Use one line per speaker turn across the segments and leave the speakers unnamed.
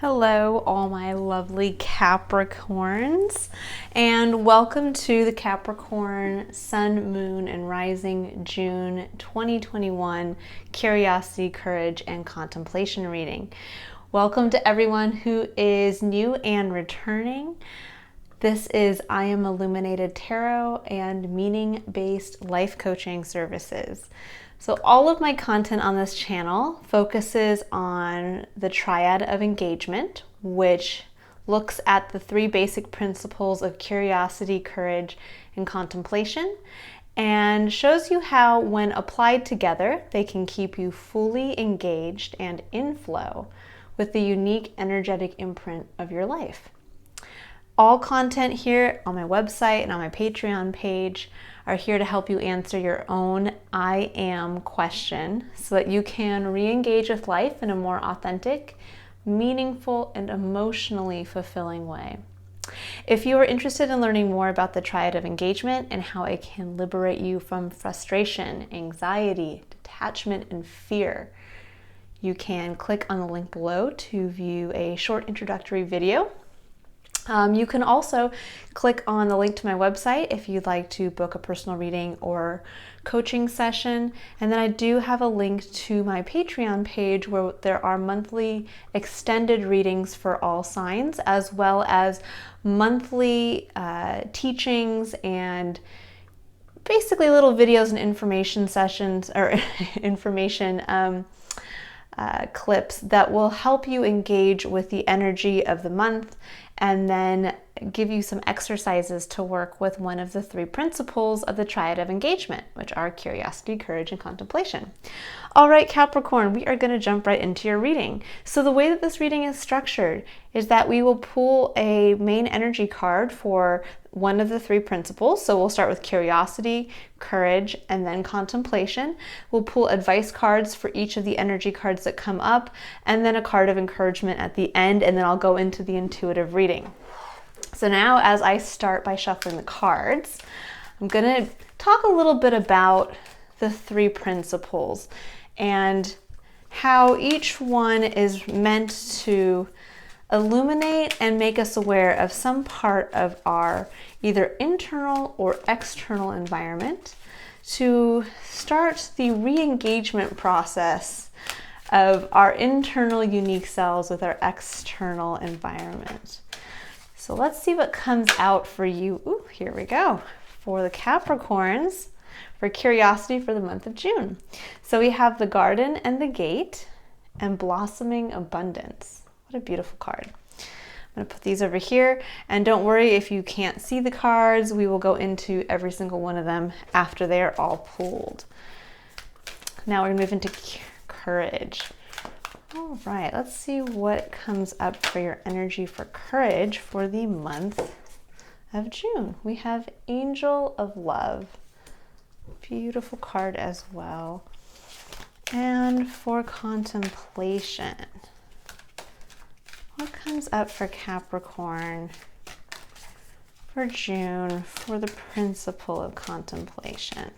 Hello, all my lovely Capricorns, and welcome to the Capricorn Sun, Moon, and Rising June 2021 Curiosity, Courage, and Contemplation reading. Welcome to everyone who is new and returning. This is I Am Illuminated Tarot and meaning-based life coaching services. So all of my content on this channel focuses on the Triad of Engagement, which looks at the three basic principles of curiosity, courage, and contemplation, and shows you how, when applied together, they can keep you fully engaged and in flow with the unique energetic imprint of your life. All content here on my website and on my Patreon page are here to help you answer your own I am question so that you can re-engage with life in a more authentic, meaningful, and emotionally fulfilling way. If you are interested in learning more about the Triad of Engagement and how it can liberate you from frustration, anxiety, detachment, and fear, you can click on the link below to view a short introductory video. You can also click on the link to my website if you'd like to book a personal reading or coaching session. And then I do have a link to my Patreon page where there are monthly extended readings for all signs, as well as monthly teachings and basically little videos and information sessions or information clips that will help you engage with the energy of the month, and then give you some exercises to work with one of the three principles of the Triad of Engagement, which are curiosity, courage, and contemplation. All right, Capricorn, we are going to jump right into your reading. So the way that this reading is structured is that we will pull a main energy card for one of the three principles. So we'll start with curiosity, courage, and then contemplation. We'll pull advice cards for each of the energy cards that come up, and then a card of encouragement at the end, and then I'll go into the intuitive reading. So now, as I start by shuffling the cards, I'm going to talk a little bit about the three principles and how each one is meant to illuminate and make us aware of some part of our either internal or external environment to start the re-engagement process of our internal unique selves with our external environment. So let's see what comes out for you. Ooh, here we go. For the Capricorns, for curiosity for the month of June. So we have the Garden and the Gate and Blossoming Abundance. What a beautiful card. I'm going to put these over here, and don't worry if you can't see the cards. We will go into every single one of them after they are all pulled. Now we're going to move into courage. All right, let's see what comes up for your energy for courage for the month of June. We have Angel of Love. Beautiful card as well. And for contemplation, what comes up for Capricorn for June for the principle of contemplation?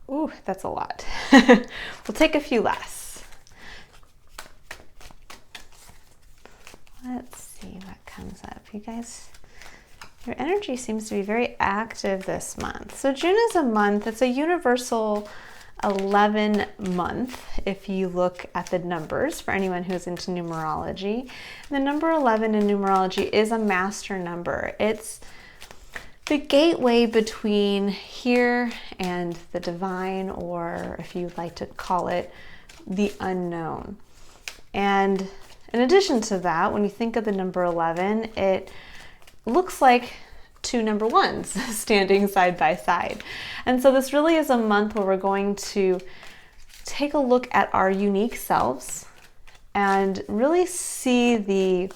Ooh, that's a lot. We'll take a few less. Let's see what comes up. You guys, your energy seems to be very active this month. So June is a month, it's a universal 11 month if you look at the numbers for anyone who's into numerology. The number 11 in numerology is a master number. It's the gateway between here and the divine, or if you'd like to call it, the unknown. And in addition to that, when you think of the number 11, it looks like two number ones standing side by side. And so this really is a month where we're going to take a look at our unique selves and really see the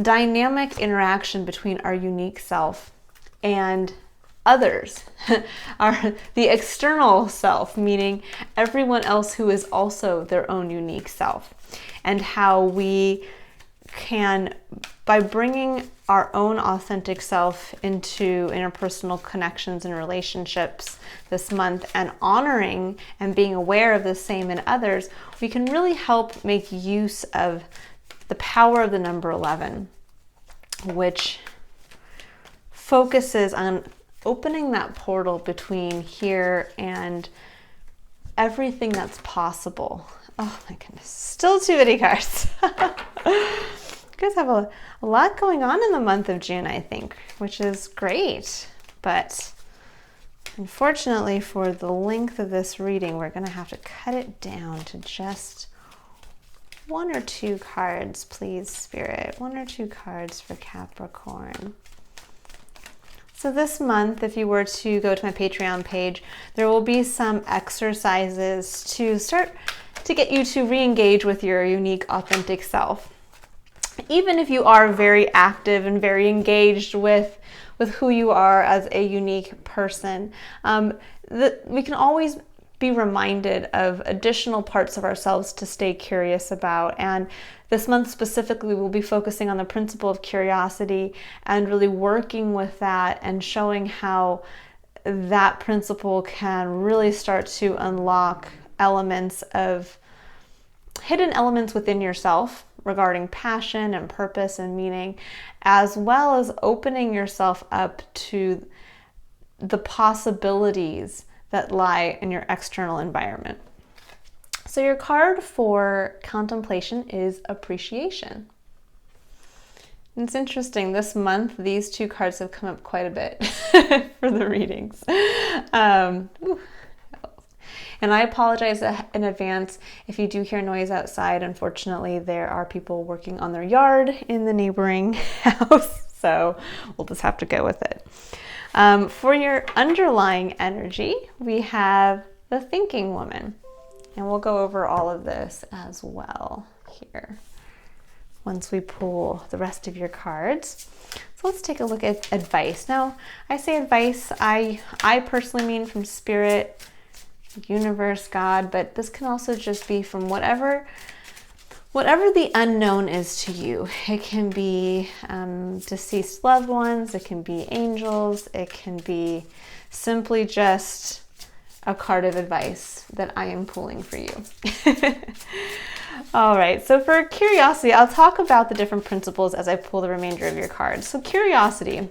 dynamic interaction between our unique self and others, the external self, meaning everyone else who is also their own unique self, and how we can, by bringing our own authentic self into interpersonal connections and relationships this month and honoring and being aware of the same in others, we can really help make use of the power of the number 11, which focuses on opening that portal between here and everything that's possible. Oh my goodness, still too many cards. You guys have a lot going on in the month of June, I think, which is great. But unfortunately, for the length of this reading, we're going to have to cut it down to just 1 or 2 cards, please, Spirit. 1 or 2 cards for Capricorn. So this month, if you were to go to my Patreon page, there will be some exercises to start to get you to re-engage with your unique, authentic self. Even if you are very active and very engaged with who you are as a unique person, we can always be reminded of additional parts of ourselves to stay curious about. And this month specifically, we'll be focusing on the principle of curiosity and really working with that and showing how that principle can really start to unlock hidden elements within yourself regarding passion and purpose and meaning, as well as opening yourself up to the possibilities that lie in your external environment. So your card for contemplation is appreciation. And it's interesting, this month, these 2 cards have come up quite a bit for the readings. And I apologize in advance if you do hear noise outside. Unfortunately, there are people working on their yard in the neighboring house, so we'll just have to go with it. For your underlying energy, we have the thinking woman, and we'll go over all of this as well here once we pull the rest of your cards. So let's take a look at advice. Now, I say advice, I personally mean from Spirit, universe, God, but this can also just be from whatever the unknown is to you. It can be deceased loved ones, it can be angels, it can be simply just a card of advice that I am pulling for you. All right, so for curiosity, I'll talk about the different principles as I pull the remainder of your cards. So curiosity.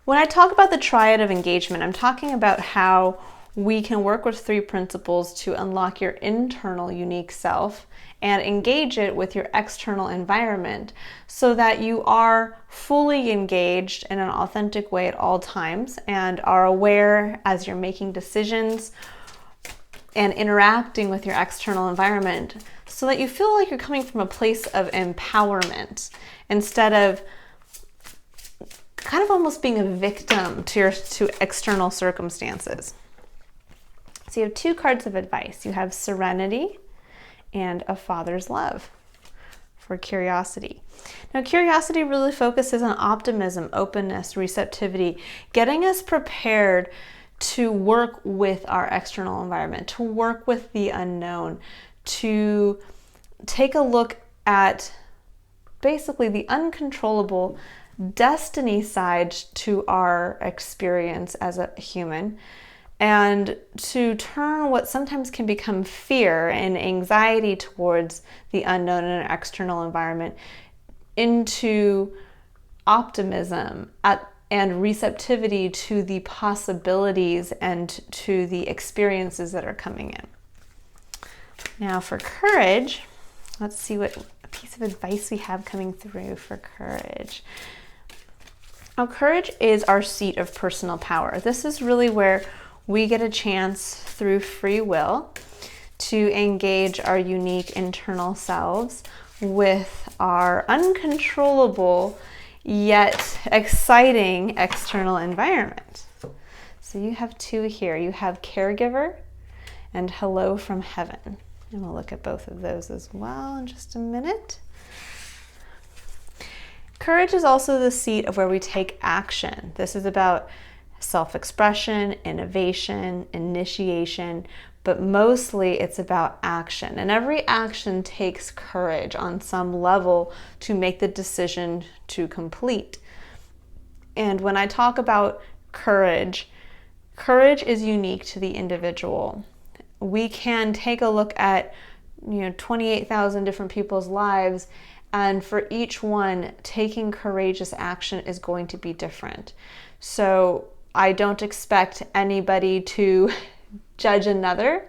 When I talk about the Triad of Engagement, I'm talking about how we can work with 3 principles to unlock your internal unique self and engage it with your external environment so that you are fully engaged in an authentic way at all times and are aware as you're making decisions and interacting with your external environment so that you feel like you're coming from a place of empowerment instead of kind of almost being a victim to external circumstances. So you have 2 cards of advice. You have serenity and a father's love for curiosity. Now, curiosity really focuses on optimism, openness, receptivity, getting us prepared to work with our external environment, to work with the unknown, to take a look at basically the uncontrollable destiny side to our experience as a human, and to turn what sometimes can become fear and anxiety towards the unknown in an external environment into optimism and receptivity to the possibilities and to the experiences that are coming in. Now for courage, let's see what piece of advice we have coming through for courage. Now, courage is our seat of personal power. This is really where we get a chance through free will to engage our unique internal selves with our uncontrollable yet exciting external environment. So you have 2 here. You have caregiver and hello from heaven. And we'll look at both of those as well in just a minute. Courage is also the seat of where we take action. This is about self-expression, innovation, initiation, but mostly it's about action. And every action takes courage on some level to make the decision to complete. And when I talk about courage, courage is unique to the individual. We can take a look at 28,000 different people's lives, and for each one, taking courageous action is going to be different. So I don't expect anybody to judge another,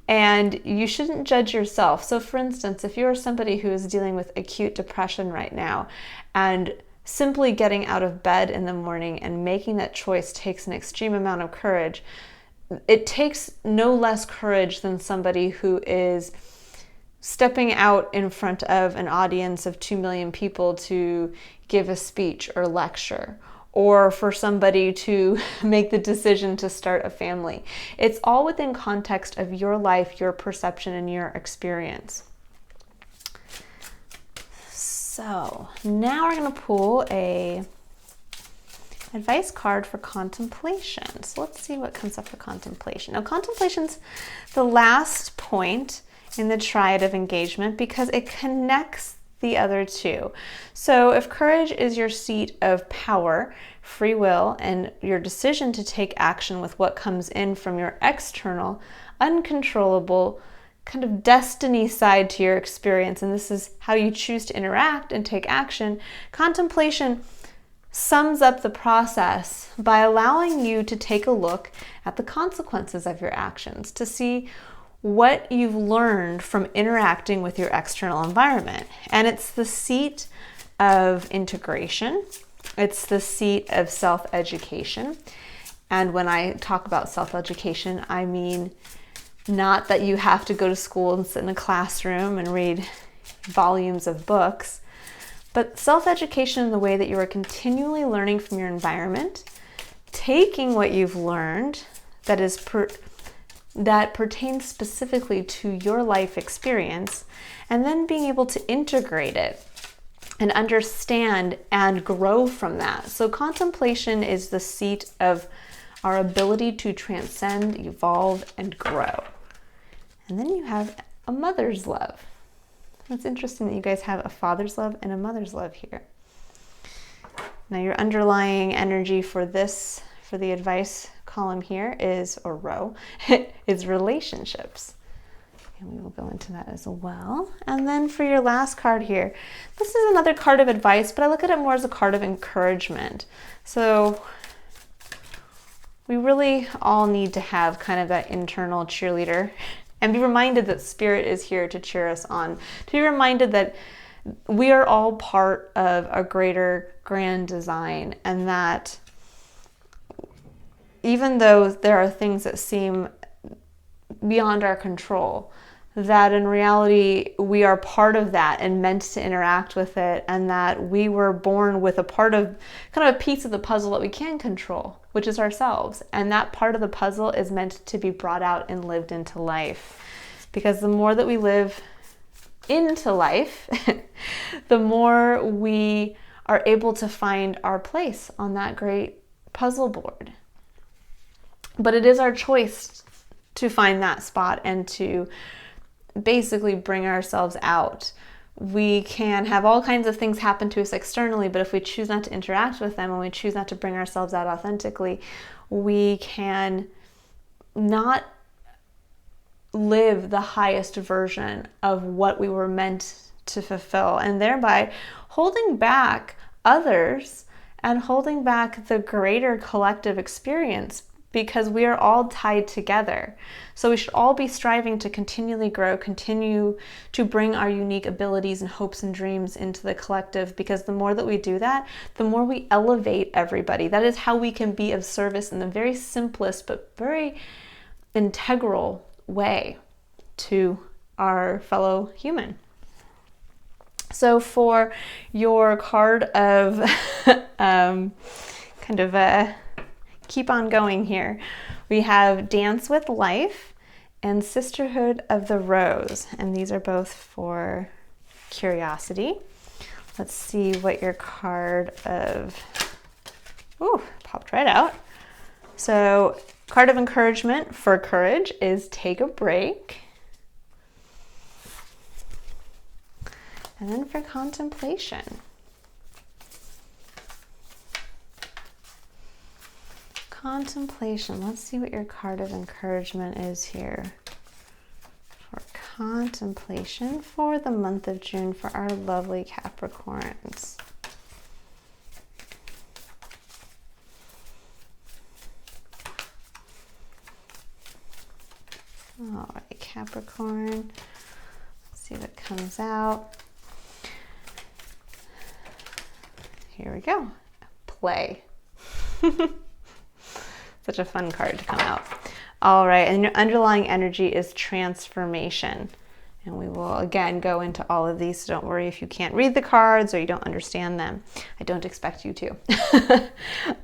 and you shouldn't judge yourself. So for instance, if you're somebody who is dealing with acute depression right now, and simply getting out of bed in the morning and making that choice takes an extreme amount of courage, it takes no less courage than somebody who is stepping out in front of an audience of 2 million people to give a speech or lecture, or for somebody to make the decision to start a family. It's all within context of your life, your perception, and your experience. So now we're going to pull a advice card for contemplation. So let's see what comes up for contemplation. Now, contemplation's the last point in the Triad of Engagement because it connects the other two. So if courage is your seat of power, free will, and your decision to take action with what comes in from your external, uncontrollable, kind of destiny side to your experience, and this is how you choose to interact and take action, contemplation sums up the process by allowing you to take a look at the consequences of your actions, to see what you've learned from interacting with your external environment. And it's the seat of integration. It's the seat of self-education. And when I talk about self-education, I mean not that you have to go to school and sit in a classroom and read volumes of books, but self-education in the way that you are continually learning from your environment, taking what you've learned that pertains specifically to your life experience, and then being able to integrate it and understand and grow from that. So contemplation is the seat of our ability to transcend, evolve, and grow. And then you have a mother's love. It's interesting that you guys have a father's love and a mother's love here. Now your underlying energy for the advice column here is, or row, is relationships. And we will go into that as well. And then for your last card here, this is another card of advice, but I look at it more as a card of encouragement. So we really all need to have kind of that internal cheerleader and be reminded that Spirit is here to cheer us on, to be reminded that we are all part of a greater grand design, and that even though there are things that seem beyond our control, that in reality we are part of that and meant to interact with it, and that we were born with a part of, kind of a piece of the puzzle that we can control, which is ourselves. And that part of the puzzle is meant to be brought out and lived into life. Because the more that we live into life, the more we are able to find our place on that great puzzle board. But it is our choice to find that spot and to basically bring ourselves out. We can have all kinds of things happen to us externally, but if we choose not to interact with them and we choose not to bring ourselves out authentically, we can not live the highest version of what we were meant to fulfill, and thereby holding back others and holding back the greater collective experience, because we are all tied together. So we should all be striving to continually grow, continue to bring our unique abilities and hopes and dreams into the collective, because the more that we do that, the more we elevate everybody. That is how we can be of service in the very simplest but very integral way to our fellow human. So for your card of kind of a keep on going here, we have Dance with Life and Sisterhood of the Rose, and these are both for curiosity. Let's see what your card of, popped right out. So Card of encouragement for courage is take a break. And then for contemplation, let's see what your card of encouragement is here. For contemplation for the month of June for our lovely Capricorns. All right, Capricorn. Let's see what comes out. Here we go. Play. Such a fun card to come out. All right, and your underlying energy is transformation. And we will again go into all of these, so don't worry if you can't read the cards or you don't understand them. I don't expect you to.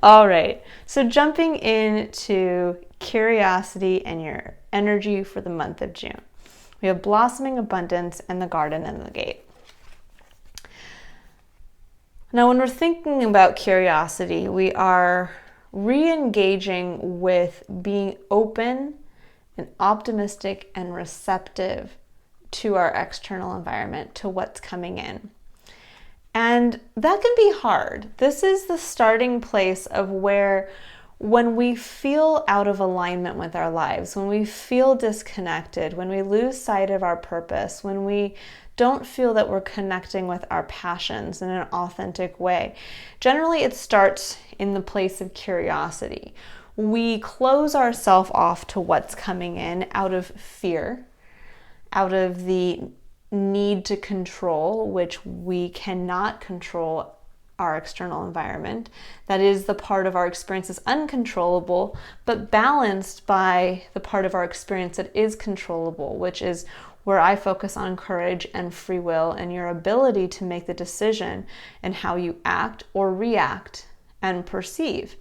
All right, so jumping into curiosity and your energy for the month of June. We have blossoming abundance and the garden and the gate. Now, when we're thinking about curiosity, we are re-engaging with being open and optimistic and receptive to our external environment, to what's coming in. And that can be hard. This is the starting place of where, when we feel out of alignment with our lives, when we feel disconnected, when we lose sight of our purpose, when we don't feel that we're connecting with our passions in an authentic way. Generally, it starts in the place of curiosity. We close ourselves off to what's coming in out of fear, out of the need to control, which we cannot control our external environment. That is the part of our experience that's uncontrollable, but balanced by the part of our experience that is controllable, which is where I focus on courage and free will and your ability to make the decision and how you act or react and perceive.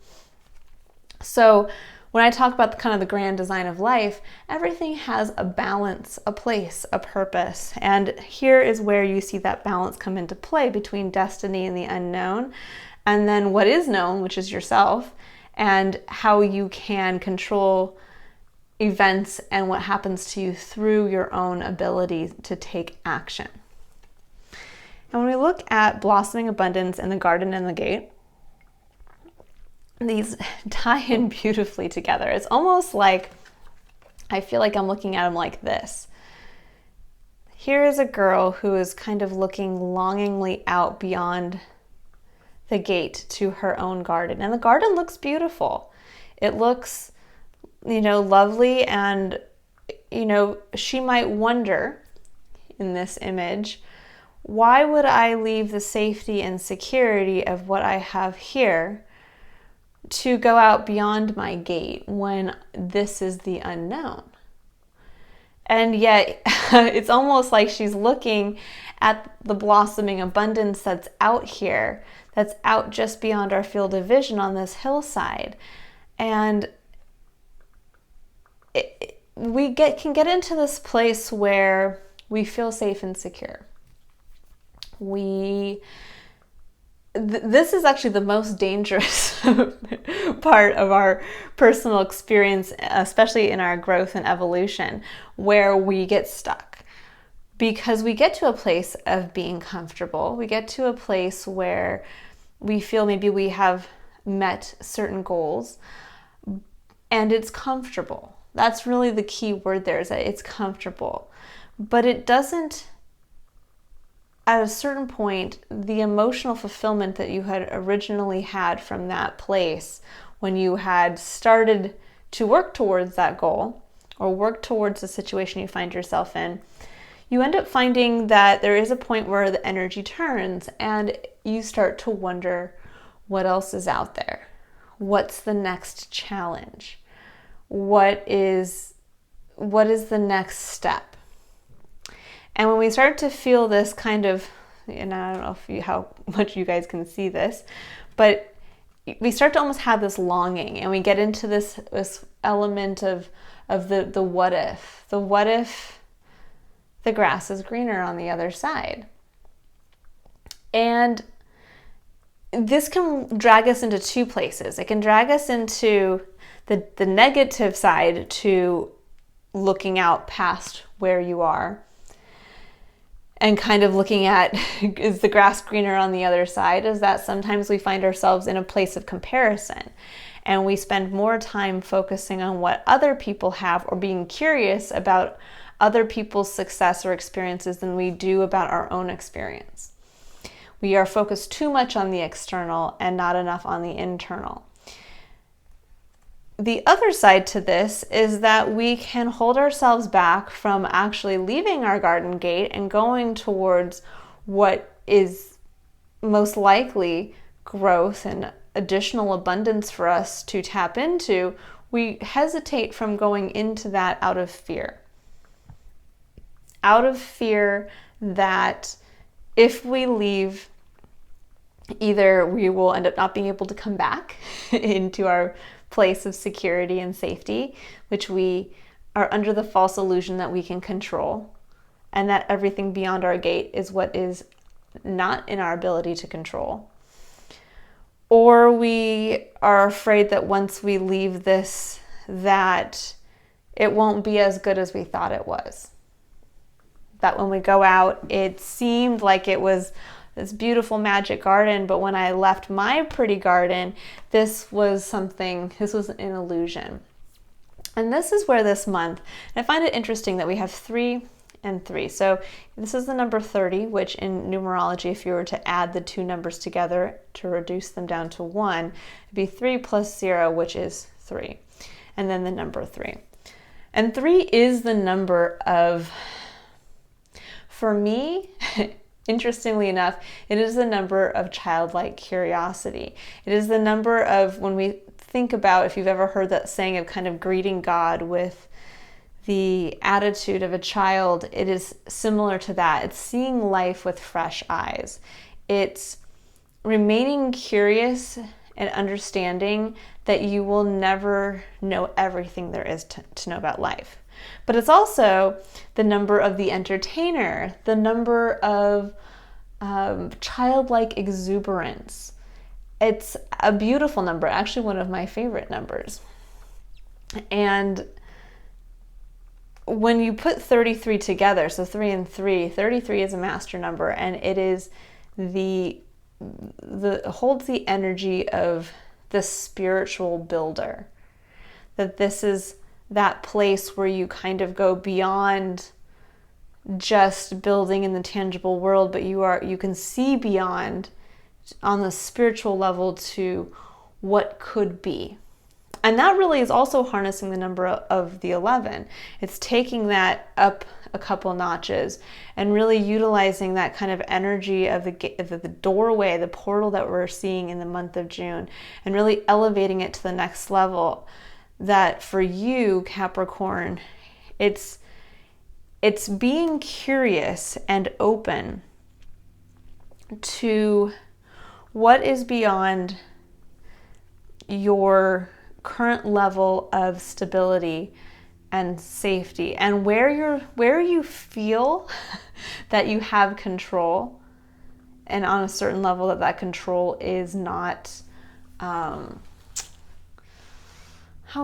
So when I talk about the grand design of life, everything has a balance, a place, a purpose. And here is where you see that balance come into play between destiny and the unknown, and then what is known, which is yourself, and how you can control events and what happens to you through your own ability to take action. And when we look at blossoming abundance and the garden and the gate, these tie in beautifully together. It's almost like, I feel like I'm looking at them like this. Here is a girl who is kind of looking longingly out beyond the gate to her own garden. And the garden looks beautiful. It looks, lovely. And, she might wonder in this image, why would I leave the safety and security of what I have here to go out beyond my gate when this is the unknown? And yet it's almost like she's looking at the blossoming abundance that's out here, that's out just beyond our field of vision on this hillside. And we can get into this place where we feel safe and secure. This is actually the most dangerous part of our personal experience, especially in our growth and evolution, where we get stuck. Because we get to a place of being comfortable. We get to a place where we feel maybe we have met certain goals and it's comfortable. That's really the key word there, is that it's comfortable. But it doesn't, at a certain point, the emotional fulfillment that you had originally had from that place when you had started to work towards that goal or work towards the situation you find yourself in, you end up finding that there is a point where the energy turns and you start to wonder what else is out there. What's the next challenge? What is the next step? And when we start to feel this kind of, and I don't know how much you guys can see this, but we start to almost have this longing, and we get into this element of the what if. The what if the grass is greener on the other side? And this can drag us into two places. It can drag us into the negative side to looking out past where you are and kind of looking at, is the grass greener on the other side, is that sometimes we find ourselves in a place of comparison and we spend more time focusing on what other people have or being curious about other people's success or experiences than we do about our own experience. We are focused too much on the external and not enough on the internal. The other side to this is that we can hold ourselves back from actually leaving our garden gate and going towards what is most likely growth and additional abundance for us to tap into. We hesitate from going into that out of fear. Out of fear that if we leave, either we will end up not being able to come back into our place of security and safety, which we are under the false illusion that we can control, and that everything beyond our gate is what is not in our ability to control. Or we are afraid that once we leave this, that it won't be as good as we thought it was. That when we go out, it seemed like it was this beautiful magic garden, but when I left my pretty garden, this was an illusion. And this is where this month, and I find it interesting that we have 3 and 3. So this is the number 30, which in numerology, if you were to add the 2 numbers together to reduce them down to 1, it'd be 3 plus 0, which is 3. And then the number 3. And 3 is the number of, for me, interestingly enough, it is the number of childlike curiosity. It is the number of, when we think about, if you've ever heard that saying of kind of greeting God with the attitude of a child, it is similar to that. It's seeing life with fresh eyes. It's remaining curious and understanding that you will never know everything there is to know about life. But it's also the number of the entertainer, the number of childlike exuberance. It's a beautiful number, actually one of my favorite numbers. And when you put 33 together, so 3 and 3, 33 is a master number, and it is holds the energy of the spiritual builder. That this is that place where you kind of go beyond just building in the tangible world, but you can see beyond on the spiritual level to what could be. And that really is also harnessing the number of the 11. It's taking that up a couple notches and really utilizing that kind of energy of the doorway, the portal that we're seeing in the month of June, and really elevating it to the next level. That for you, Capricorn, it's being curious and open to what is beyond your current level of stability and safety, and where you feel that you have control, and on a certain level that control is not, how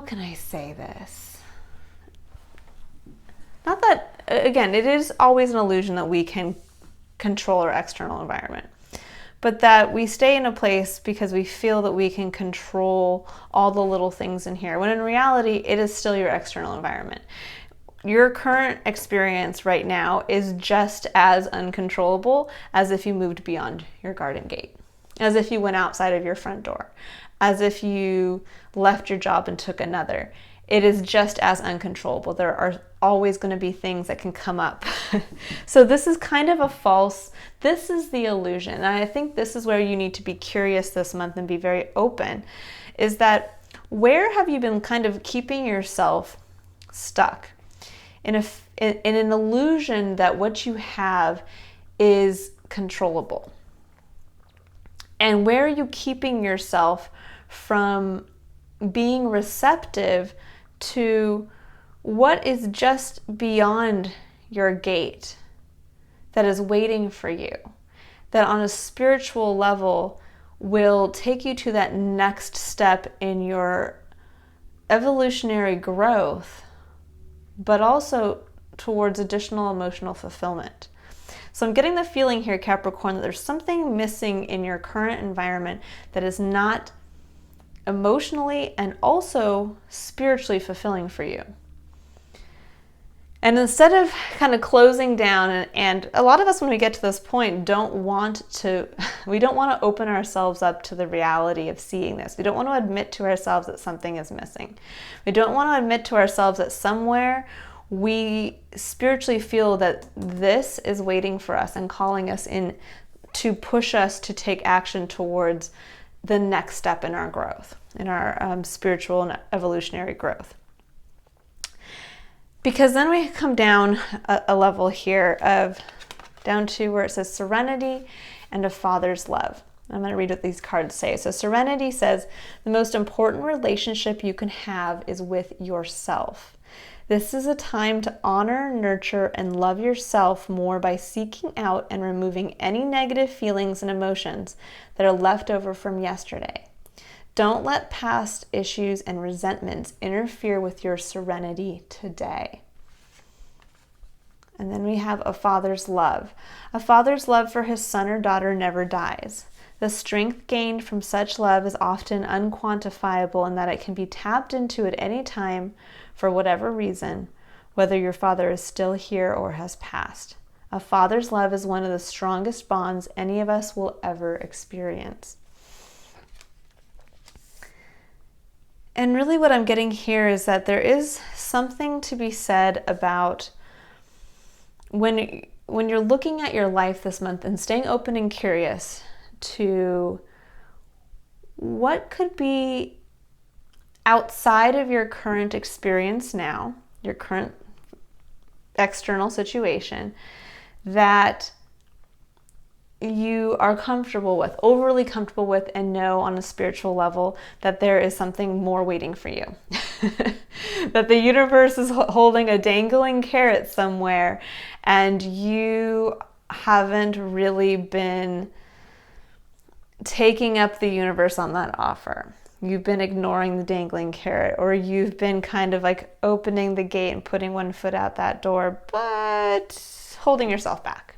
can I say this? Not that, again, it is always an illusion that we can control our external environment, but that we stay in a place because we feel that we can control all the little things in here, when in reality, it is still your external environment. Your current experience right now is just as uncontrollable as if you moved beyond your garden gate, as if you went outside of your front door, as if you left your job and took another. It is just as uncontrollable. There are always going to be things that can come up. So this is kind of this is the illusion. And I think this is where you need to be curious this month and be very open, is that where have you been kind of keeping yourself stuck in an illusion that what you have is controllable? And where are you keeping yourself from being receptive to what is just beyond your gate that is waiting for you, that on a spiritual level will take you to that next step in your evolutionary growth, but also towards additional emotional fulfillment. So I'm getting the feeling here, Capricorn, that there's something missing in your current environment that is not emotionally and also spiritually fulfilling for you. And instead of kind of closing down, and a lot of us when we get to this point we don't want to open ourselves up to the reality of seeing this. We don't want to admit to ourselves that something is missing. We don't want to admit to ourselves that somewhere we spiritually feel that this is waiting for us and calling us in to push us to take action towards the next step in our growth, in our spiritual and evolutionary growth. Because then we come down a level here down to where it says serenity and a father's love. I'm going to read what these cards say. So serenity says, the most important relationship you can have is with yourself. This is a time to honor, nurture, and love yourself more by seeking out and removing any negative feelings and emotions that are left over from yesterday. Don't let past issues and resentments interfere with your serenity today. And then we have a father's love. A father's love for his son or daughter never dies. The strength gained from such love is often unquantifiable in that it can be tapped into at any time for whatever reason, whether your father is still here or has passed. A father's love is one of the strongest bonds any of us will ever experience. And really what I'm getting here is that there is something to be said about when you're looking at your life this month and staying open and curious to what could be outside of your current experience now, your current external situation, that you are comfortable with, overly comfortable with, and know on a spiritual level that there is something more waiting for you. That the universe is holding a dangling carrot somewhere and you haven't really been taking up the universe on that offer. You've been ignoring the dangling carrot, or you've been kind of like opening the gate and putting one foot out that door, but holding yourself back.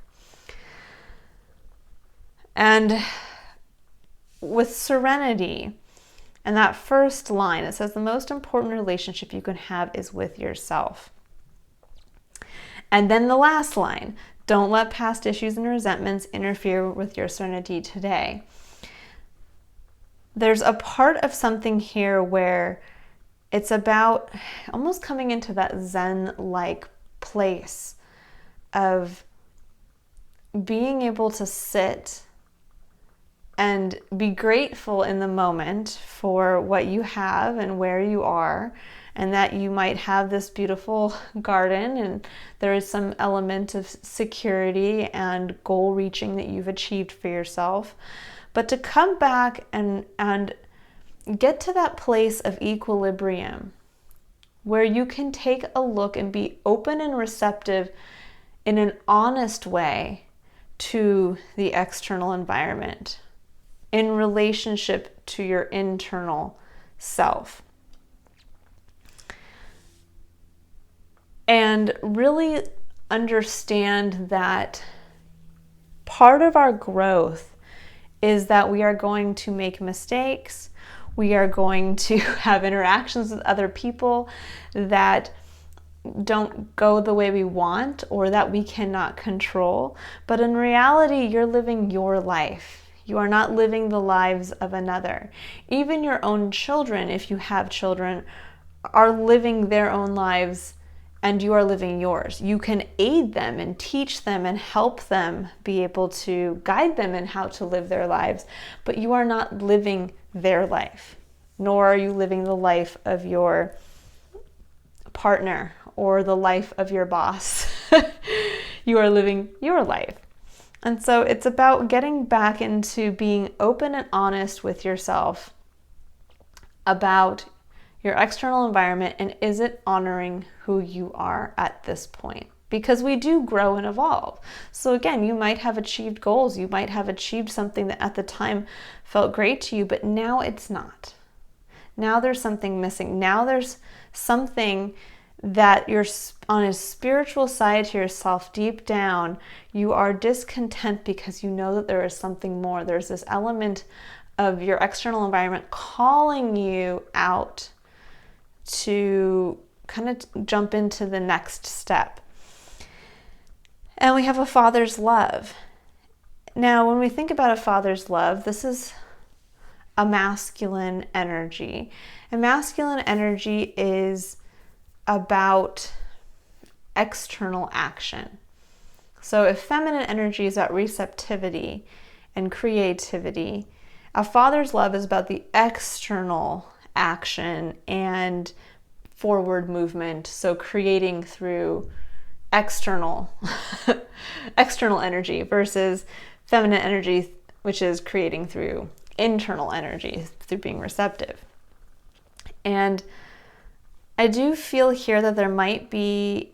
And with serenity, and that first line, it says the most important relationship you can have is with yourself. And then the last line, don't let past issues and resentments interfere with your serenity today. There's a part of something here where it's about almost coming into that Zen-like place of being able to sit and be grateful in the moment for what you have and where you are, and that you might have this beautiful garden and there is some element of security and goal reaching that you've achieved for yourself. But to come back and get to that place of equilibrium where you can take a look and be open and receptive in an honest way to the external environment in relationship to your internal self. And really understand that part of our growth is that we are going to make mistakes. We are going to have interactions with other people that don't go the way we want or that we cannot control. But in reality, you're living your life. You are not living the lives of another. Even your own children, if you have children, are living their own lives and you are living yours. You can aid them and teach them and help them be able to guide them in how to live their lives, but you are not living their life, nor are you living the life of your partner or the life of your boss. You are living your life. And so it's about getting back into being open and honest with yourself about your external environment, and is it honoring who you are at this point? Because we do grow and evolve. So again, you might have achieved goals, you might have achieved something that at the time felt great to you, but now it's not. Now there's something missing. Now there's something that you're on a spiritual side to yourself, deep down, you are discontent because you know that there is something more. There's this element of your external environment calling you out to kind of jump into the next step. And we have a father's love. Now, when we think about a father's love, this is a masculine energy. And masculine energy is about external action. So if feminine energy is about receptivity and creativity, a father's love is about the external action and forward movement. So creating through external external energy versus feminine energy, which is creating through internal energy, through being receptive. And I do feel here that there might be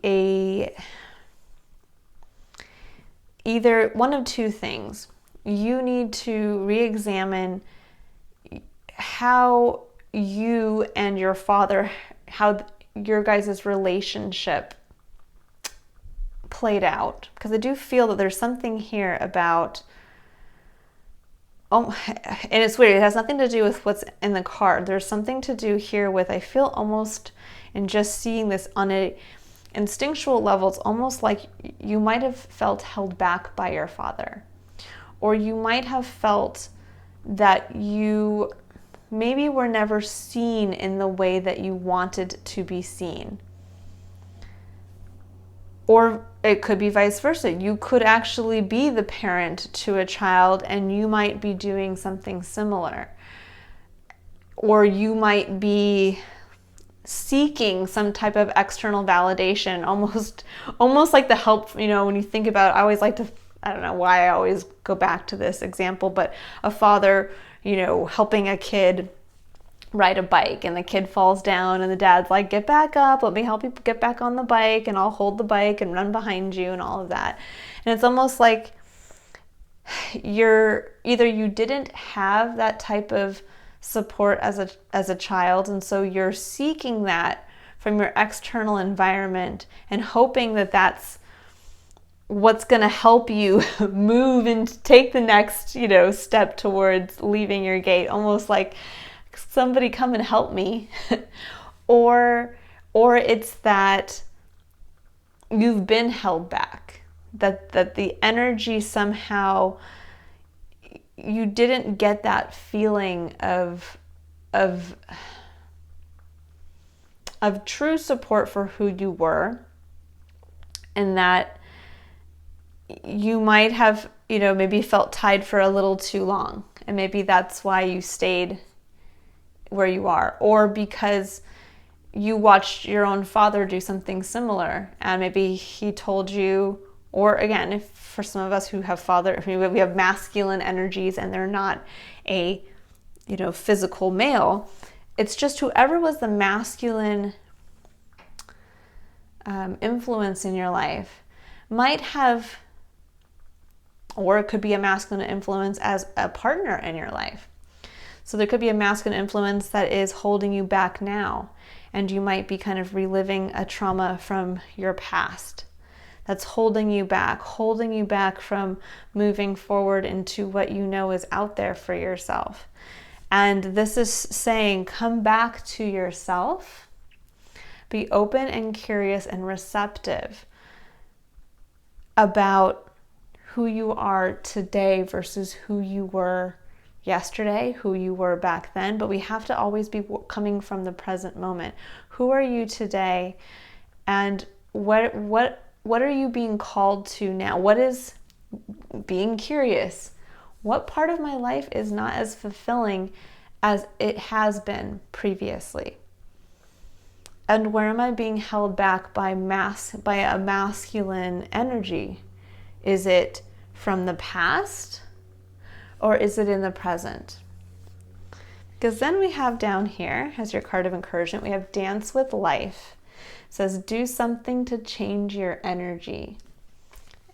either one of two things. You need to re-examine how you and your father, how your guys' relationship played out. Because I do feel that there's something here about, and it's weird, it has nothing to do with what's in the card. There's something to do here with, I feel almost in just seeing this on a instinctual level, it's almost like you might have felt held back by your father. Or you might have felt that you maybe were never seen in the way that you wanted to be seen. Or it could be vice versa. You could actually be the parent to a child and you might be doing something similar. Or you might be seeking some type of external validation, almost like the help, when you think about, I always like to, I don't know why I always go back to this example, but a father, helping a kid ride a bike and the kid falls down and the dad's like, get back up, let me help you get back on the bike and I'll hold the bike and run behind you and all of that. And it's almost like you didn't have that type of support as a child, and so you're seeking that from your external environment and hoping that that's what's going to help you move and take the next step towards leaving your gate, almost like somebody come and help me. or it's that you've been held back, that the energy somehow, you didn't get that feeling of true support for who you were, and that you might have, maybe felt tied for a little too long, and maybe that's why you stayed where you are, or because you watched your own father do something similar, and maybe he told you, or again, if for some of us who have we have masculine energies and they're not a, physical male, it's just whoever was the masculine influence in your life might have, or it could be a masculine influence as a partner in your life. So there could be a masculine influence that is holding you back now, and you might be kind of reliving a trauma from your past that's holding you back from moving forward into what you know is out there for yourself. And this is saying, come back to yourself, be open and curious and receptive about who you are today versus who you were yesterday, who you were back then. But we have to always be coming from the present moment. Who are you today? And what are you being called to now? What is being curious? What part of my life is not as fulfilling as it has been previously? And where am I being held back by a masculine energy? Is it from the past, or is it in the present? Because then we have down here, as your card of encouragement, we have dance with life. It says, do something to change your energy.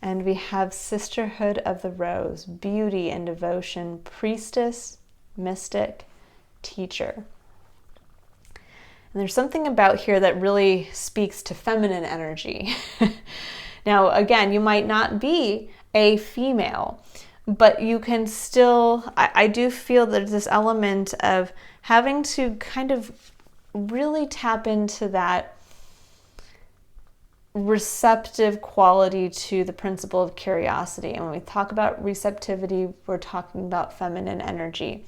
And we have sisterhood of the rose, beauty and devotion, priestess, mystic, teacher. And there's something about here that really speaks to feminine energy. Now, again, you might not be a female, but you can still, I do feel there's this element of having to kind of really tap into that receptive quality to the principle of curiosity. And when we talk about receptivity, we're talking about feminine energy.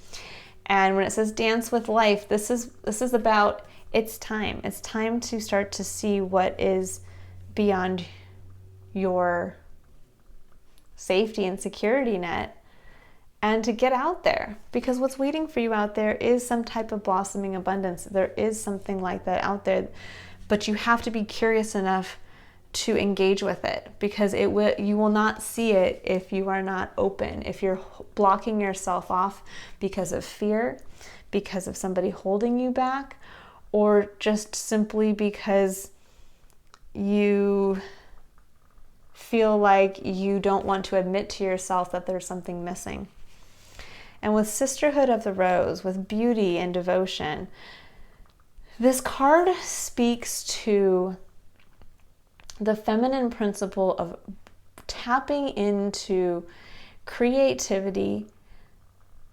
And when it says dance with life, this is about it's time. It's time to start to see what is beyond your safety and security net, and to get out there, because what's waiting for you out there is some type of blossoming abundance. There is something like that out there, but you have to be curious enough to engage with it, because you will not see it if you are not open. If you're blocking yourself off because of fear, because of somebody holding you back, or just simply because you feel like you don't want to admit to yourself that there's something missing. And with Sisterhood of the Rose, with beauty and devotion, this card speaks to the feminine principle of tapping into creativity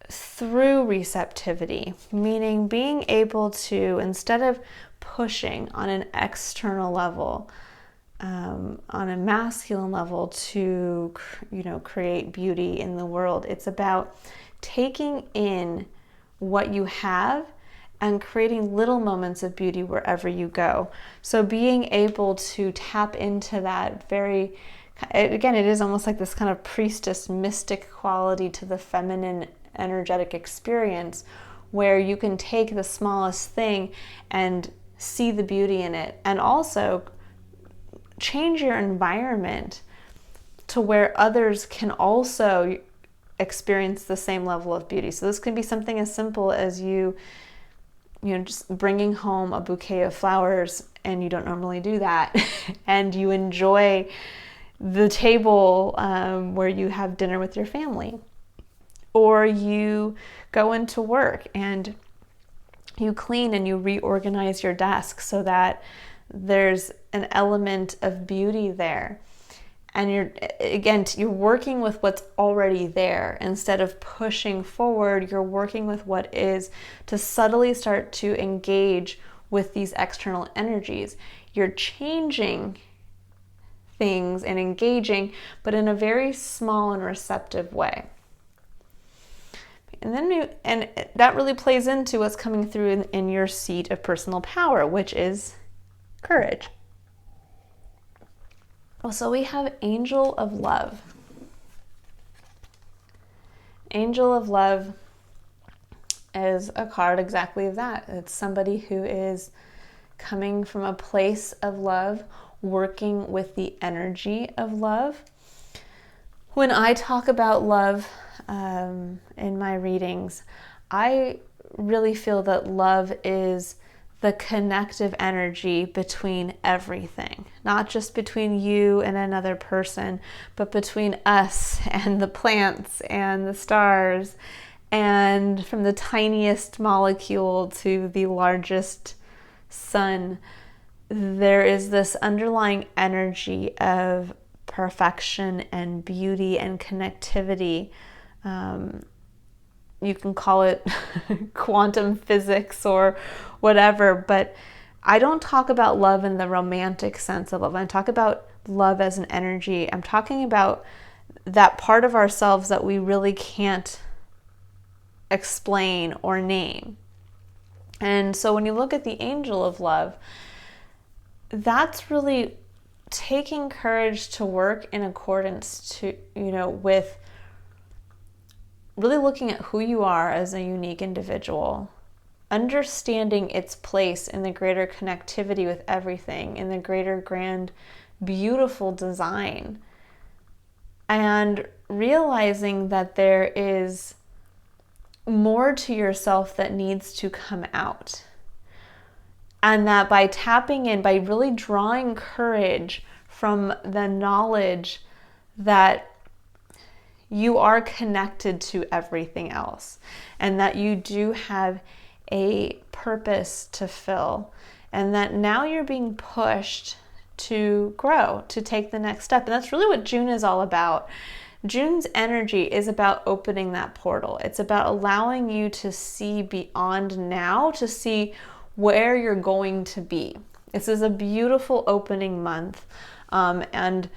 through receptivity, meaning being able to, instead of pushing on an external level, on a masculine level to, create beauty in the world, it's about taking in what you have and creating little moments of beauty wherever you go. So being able to tap into that very, again, it is almost like this kind of priestess mystic quality to the feminine energetic experience, where you can take the smallest thing and see the beauty in it, and also change your environment to where others can also experience the same level of beauty. So this can be something as simple as you just bringing home a bouquet of flowers, and you don't normally do that, and you enjoy the table where you have dinner with your family. Or you go into work and you clean and you reorganize your desk so that there's an element of beauty there. And you're working with what's already there. Instead of pushing forward, you're working with what is, to subtly start to engage with these external energies. You're changing things and engaging, but in a very small and receptive way. And that really plays into what's coming through in your seat of personal power, which is courage. So we have Angel of Love. Angel of Love is a card exactly of that. It's somebody who is coming from a place of love, working with the energy of love. When I talk about love in my readings, I really feel that love is the connective energy between everything, not just between you and another person, but between us and the plants and the stars, and from the tiniest molecule to the largest sun. There is this underlying energy of perfection and beauty and connectivity. You can call it quantum physics or whatever, but I don't talk about love in the romantic sense of love. I talk about love as an energy. I'm talking about that part of ourselves that we really can't explain or name. And so when you look at the Angel of Love, that's really taking courage to work in accordance to, with really looking at who you are as a unique individual, understanding its place in the greater connectivity with everything, in the greater grand, beautiful design, and realizing that there is more to yourself that needs to come out. And that by tapping in, by really drawing courage from the knowledge that you are connected to everything else, and that you do have a purpose to fill, and that now you're being pushed to grow, to take the next step. And that's really what June is all about. June's energy is about opening that portal. It's about allowing you to see beyond now, to see where you're going to be. This is a beautiful opening month, and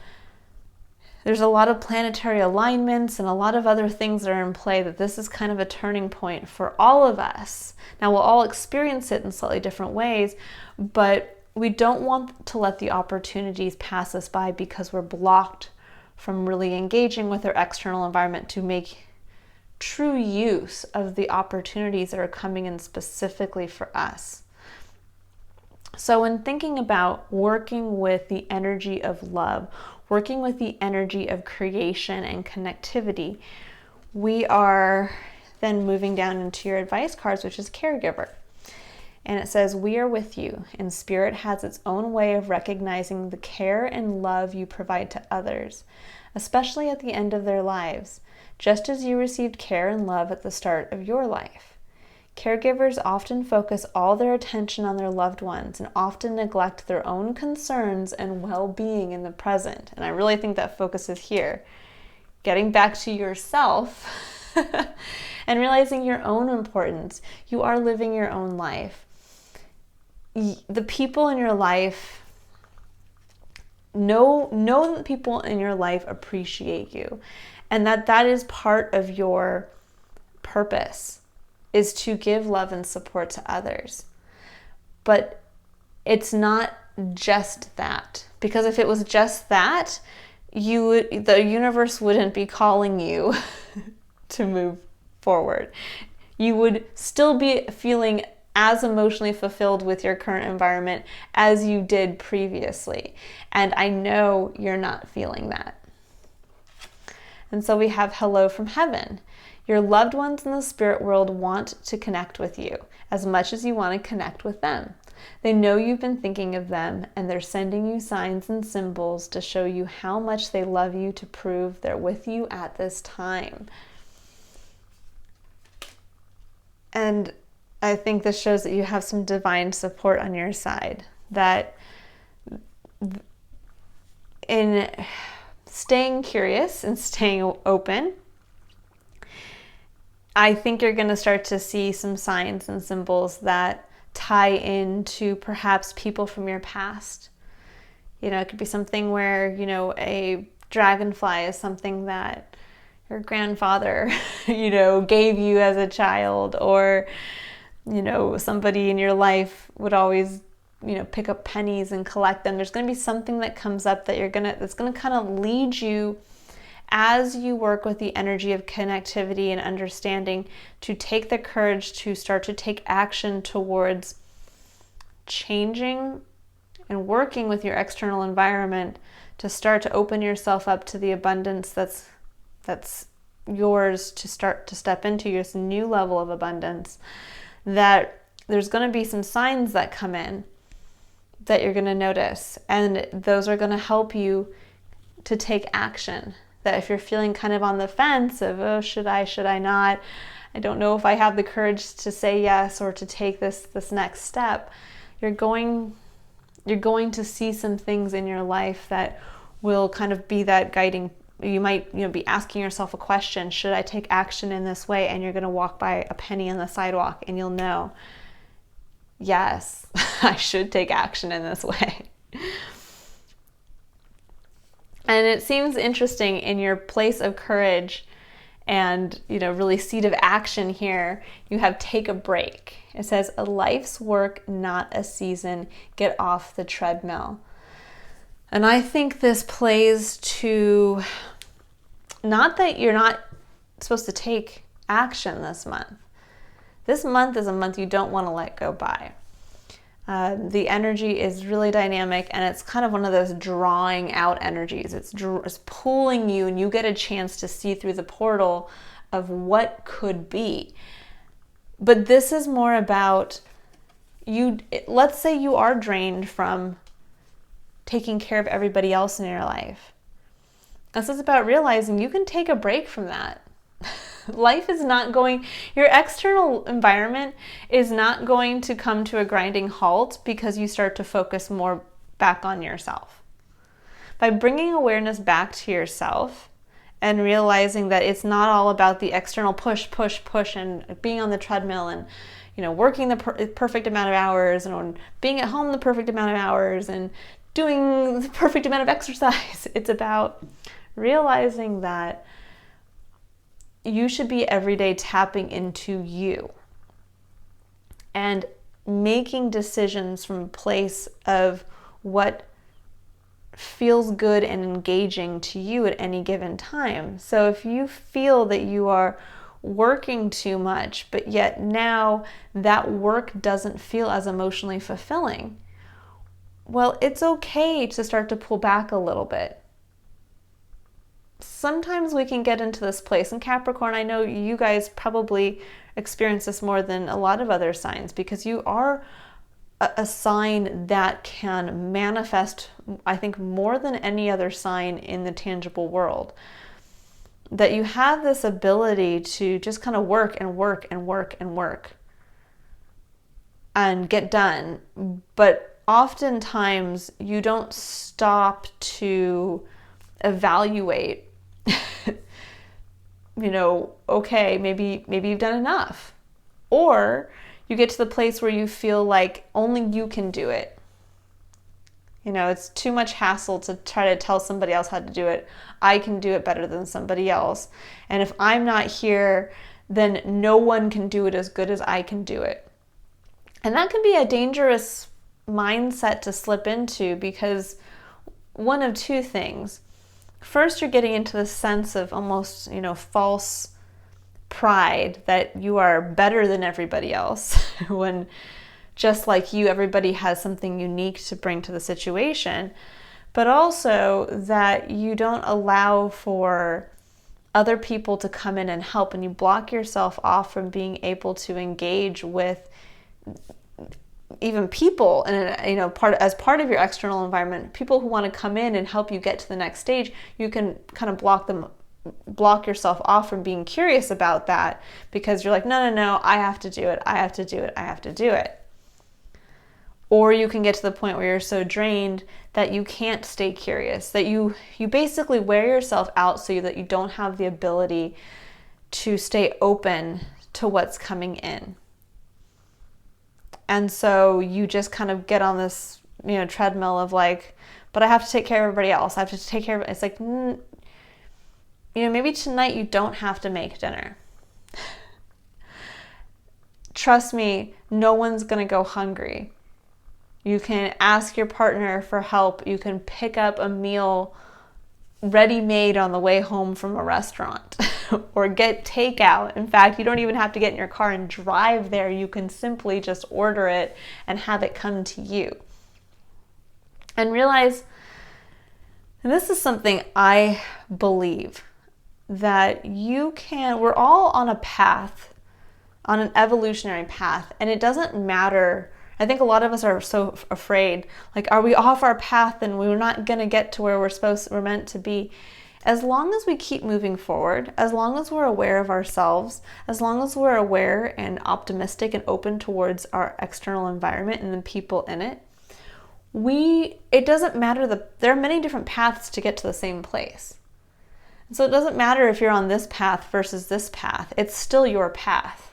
there's a lot of planetary alignments and a lot of other things that are in play, that this is kind of a turning point for all of us. Now, we'll all experience it in slightly different ways, but we don't want to let the opportunities pass us by because we're blocked from really engaging with our external environment to make true use of the opportunities that are coming in specifically for us. So when thinking about working with the energy of love, working with the energy of creation and connectivity, we are then moving down into your advice cards, which is caregiver. And it says, we are with you, and spirit has its own way of recognizing the care and love you provide to others, especially at the end of their lives, just as you received care and love at the start of your life. Caregivers often focus all their attention on their loved ones and often neglect their own concerns and well-being in the present. And I really think that focus is here. Getting back to yourself and realizing your own importance. You are living your own life. The people in your life, know that the people in your life appreciate you, and that is part of your purpose, is to give love and support to others. But it's not just that, because if it was just that, the universe wouldn't be calling you to move forward. You would still be feeling as emotionally fulfilled with your current environment as you did previously. And I know you're not feeling that. And so we have hello from heaven. Your loved ones in the spirit world want to connect with you as much as you want to connect with them. They know you've been thinking of them, and they're sending you signs and symbols to show you how much they love you, to prove they're with you at this time. And I think this shows that you have some divine support on your side, that in staying curious and staying open, I think you're going to start to see some signs and symbols that tie into perhaps people from your past. It could be something where, a dragonfly is something that your grandfather, gave you as a child, or somebody in your life would always, pick up pennies and collect them. There's going to be something that comes up that's going to kind of lead you, as you work with the energy of connectivity and understanding, to take the courage to start to take action towards changing and working with your external environment, to start to open yourself up to the abundance that's yours, to start to step into your new level of abundance. That there's going to be some signs that come in that you're going to notice, and those are going to help you to take action. That if you're feeling kind of on the fence of, oh, should I not, I don't know if I have the courage to say yes or to take this next step, you're going to see some things in your life that will kind of be that guiding. You might be asking yourself a question, should I take action in this way? And you're going to walk by a penny on the sidewalk and you'll know, yes, I should take action in this way. And it seems interesting in your place of courage and, really seed of action here, you have take a break. It says, a life's work, not a season. Get off the treadmill. And I think this plays to, not that you're not supposed to take action this month. This month is a month you don't want to let go by. The energy is really dynamic, and it's kind of one of those drawing out energies. It's pulling you, and you get a chance to see through the portal of what could be. But this is more about you. Let's say you are drained from taking care of everybody else in your life. This is about realizing you can take a break from that. Life is not going, your external environment is not going to come to a grinding halt because you start to focus more back on yourself. By bringing awareness back to yourself and realizing that it's not all about the external push, and being on the treadmill and, working the perfect amount of hours and being at home the perfect amount of hours and doing the perfect amount of exercise. It's about realizing that you should be every day tapping into you and making decisions from a place of what feels good and engaging to you at any given time. So if you feel that you are working too much, but yet now that work doesn't feel as emotionally fulfilling, well, it's okay to start to pull back a little bit. Sometimes we can get into this place, and Capricorn, I know you guys probably experience this more than a lot of other signs because you are a sign that can manifest, I think, more than any other sign in the tangible world. That you have this ability to just kind of work and get done. But oftentimes you don't stop to evaluate, okay, maybe you've done enough. Or you get to the place where you feel like only you can do it. It's too much hassle to try to tell somebody else how to do it. I can do it better than somebody else. And if I'm not here, then no one can do it as good as I can do it. And that can be a dangerous mindset to slip into because one of two things. First, you're getting into the sense of almost, false pride that you are better than everybody else when just like you, everybody has something unique to bring to the situation, but also that you don't allow for other people to come in and help, and you block yourself off from being able to engage with even people and as part of your external environment, people who want to come in and help you get to the next stage. You can kind of block yourself off from being curious about that because you're like, no, I have to do it. Or you can get to the point where you're so drained that you can't stay curious, that you basically wear yourself out so that you don't have the ability to stay open to what's coming in. And so you just kind of get on this, treadmill of like, but I have to take care of everybody else. I have to take care of it. It's like, maybe tonight you don't have to make dinner. Trust me, no one's going to go hungry. You can ask your partner for help. You can pick up a meal ready-made on the way home from a restaurant or get takeout. In fact, you don't even have to get in your car and drive there. You can simply just order it and have it come to you. And realize, and this is something I believe, that we're all on a path, on an evolutionary path, and it doesn't matter. I think a lot of us are so afraid, like, are we off our path and we're not going to get to where we're meant to be? As long as we keep moving forward, as long as we're aware of ourselves, as long as we're aware and optimistic and open towards our external environment and the people in it, it doesn't matter. There are many different paths to get to the same place. And so it doesn't matter if you're on this path versus this path. It's still your path.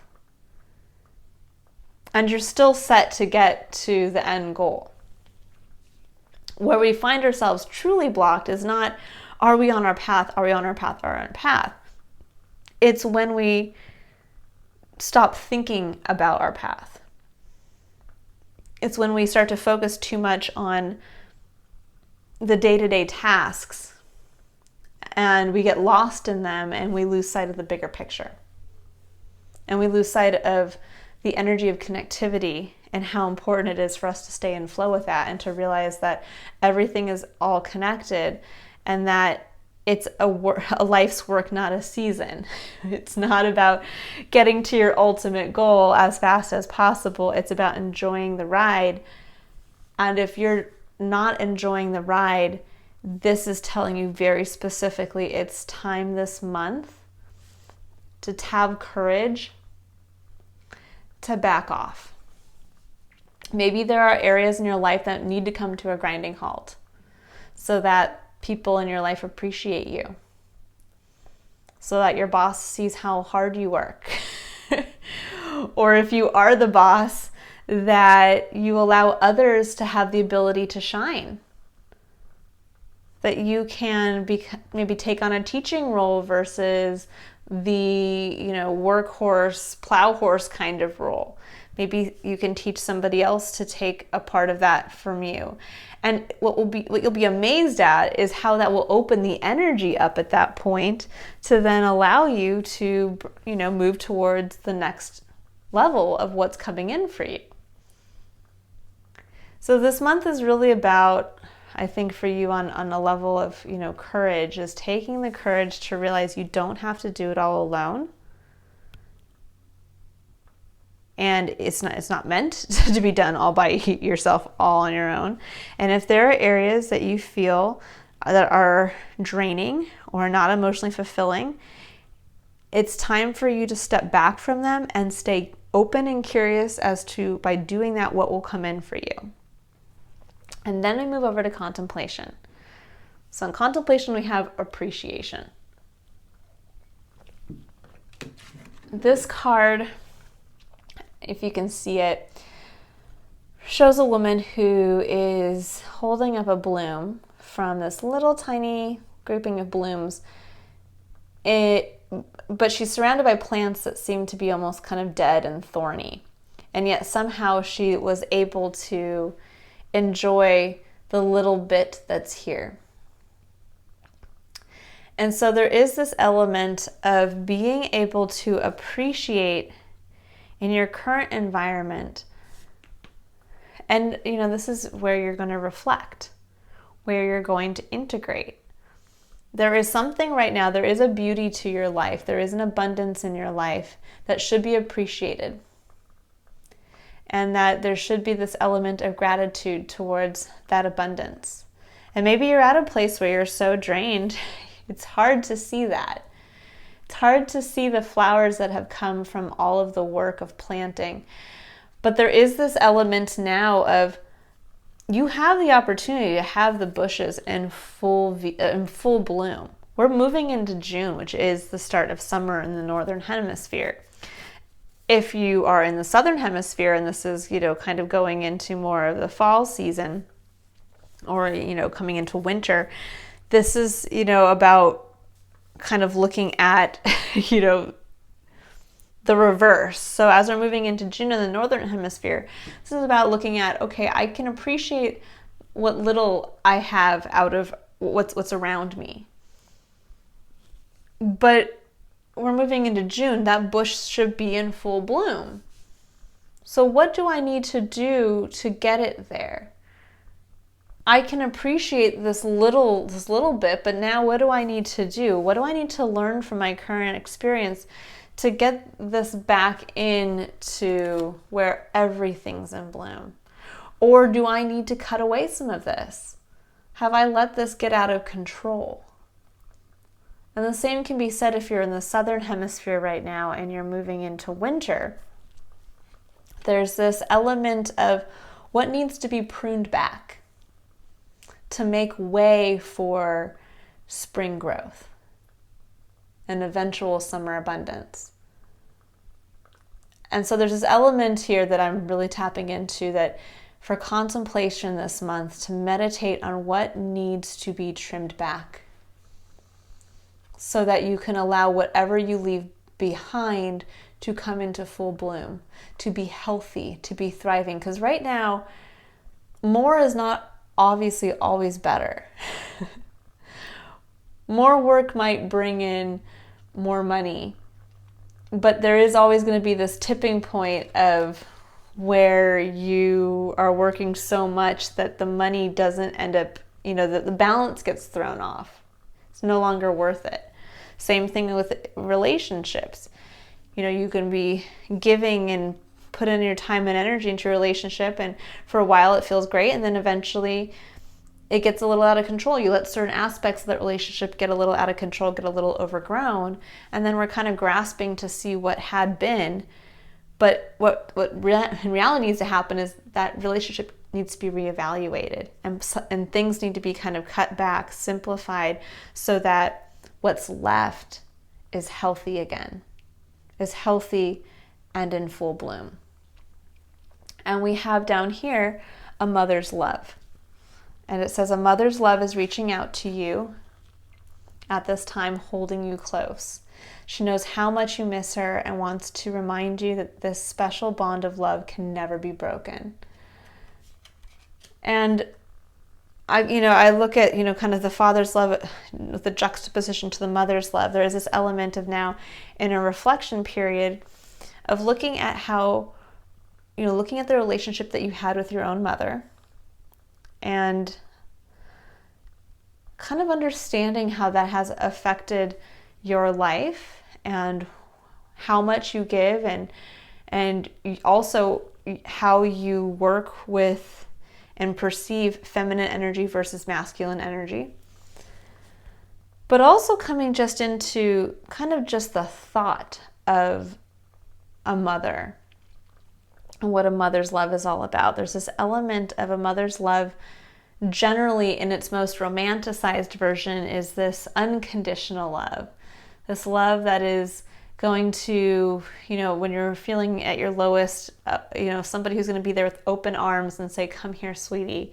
And you're still set to get to the end goal. Where we find ourselves truly blocked is not, are we on our path? Are we on our path? Are we on our path? It's when we stop thinking about our path. It's when we start to focus too much on the day-to-day tasks and we get lost in them and we lose sight of the bigger picture. And we lose sight of the energy of connectivity and how important it is for us to stay in flow with that and to realize that everything is all connected and that it's a life's work, not a season. It's not about getting to your ultimate goal as fast as possible. It's about enjoying the ride. And if you're not enjoying the ride, this is telling you very specifically it's time this month to have courage to back off. Maybe there are areas in your life that need to come to a grinding halt so that people in your life appreciate you, so that your boss sees how hard you work. Or if you are the boss, that you allow others to have the ability to shine. That you can maybe take on a teaching role versus the, workhorse, plow horse kind of role. Maybe you can teach somebody else to take a part of that from you. And what you'll be amazed at is how that will open the energy up at that point to then allow you to, move towards the next level of what's coming in for you. So this month is really about, I think for you on a level of, courage, is taking the courage to realize you don't have to do it all alone. And it's not meant to be done all by yourself, all on your own. And if there are areas that you feel that are draining or not emotionally fulfilling, it's time for you to step back from them and stay open and curious as to, by doing that, what will come in for you. And then we move over to contemplation. So in contemplation, we have appreciation. This card, if you can see it, shows a woman who is holding up a bloom from this little tiny grouping of blooms. But she's surrounded by plants that seem to be almost kind of dead and thorny. And yet somehow she was able to enjoy the little bit that's here. And so there is this element of being able to appreciate in your current environment. And, this is where you're going to reflect, where you're going to integrate. There is something right now, there is a beauty to your life, there is an abundance in your life that should be appreciated. And that there should be this element of gratitude towards that abundance. And maybe you're at a place where you're so drained, it's hard to see that. It's hard to see the flowers that have come from all of the work of planting. But there is this element now of, you have the opportunity to have the bushes in full bloom. We're moving into June, which is the start of summer in the Northern Hemisphere. If you are in the Southern Hemisphere, and this is, kind of going into more of the fall season, or, coming into winter, this is, about kind of looking at, the reverse. So as we're moving into June in the Northern Hemisphere, this is about looking at, okay, I can appreciate what little I have out of what's around me. But we're moving into June, that bush should be in full bloom. So what do I need to do to get it there? I can appreciate this little bit, but now what do I need to do? What do I need to learn from my current experience to get this back into where everything's in bloom? Or do I need to cut away some of this? Have I let this get out of control? And the same can be said if you're in the Southern Hemisphere right now and you're moving into winter. There's this element of what needs to be pruned back to make way for spring growth and eventual summer abundance. And so there's this element here that I'm really tapping into, that for contemplation this month, to meditate on what needs to be trimmed back so that you can allow whatever you leave behind to come into full bloom, to be healthy, to be thriving. Because right now, more is not obviously always better. More work might bring in more money, but there is always going to be this tipping point of where you are working so much that the money doesn't end up, the balance gets thrown off. It's no longer worth it. Same thing with relationships. You can be giving and put in your time and energy into a relationship, and for a while it feels great, and then eventually it gets a little out of control. You let certain aspects of that relationship get a little out of control, get a little overgrown, and then we're kind of grasping to see what had been. But what in reality needs to happen is that relationship needs to be reevaluated, and things need to be kind of cut back, simplified, so that what's left is healthy again, is healthy and in full bloom. And we have down here a mother's love. And it says a mother's love is reaching out to you at this time, holding you close. She knows how much you miss her and wants to remind you that this special bond of love can never be broken. And I look at, kind of the father's love with the juxtaposition to the mother's love. There is this element of now in a reflection period of looking at how, looking at the relationship that you had with your own mother and kind of understanding how that has affected your life and how much you give, and also how you work with and perceive feminine energy versus masculine energy. But also coming just into kind of just the thought of a mother and what a mother's love is all about. There's this element of a mother's love, generally in its most romanticized version, is this unconditional love. This love that is going to, when you're feeling at your lowest, somebody who's going to be there with open arms and say, come here, sweetie.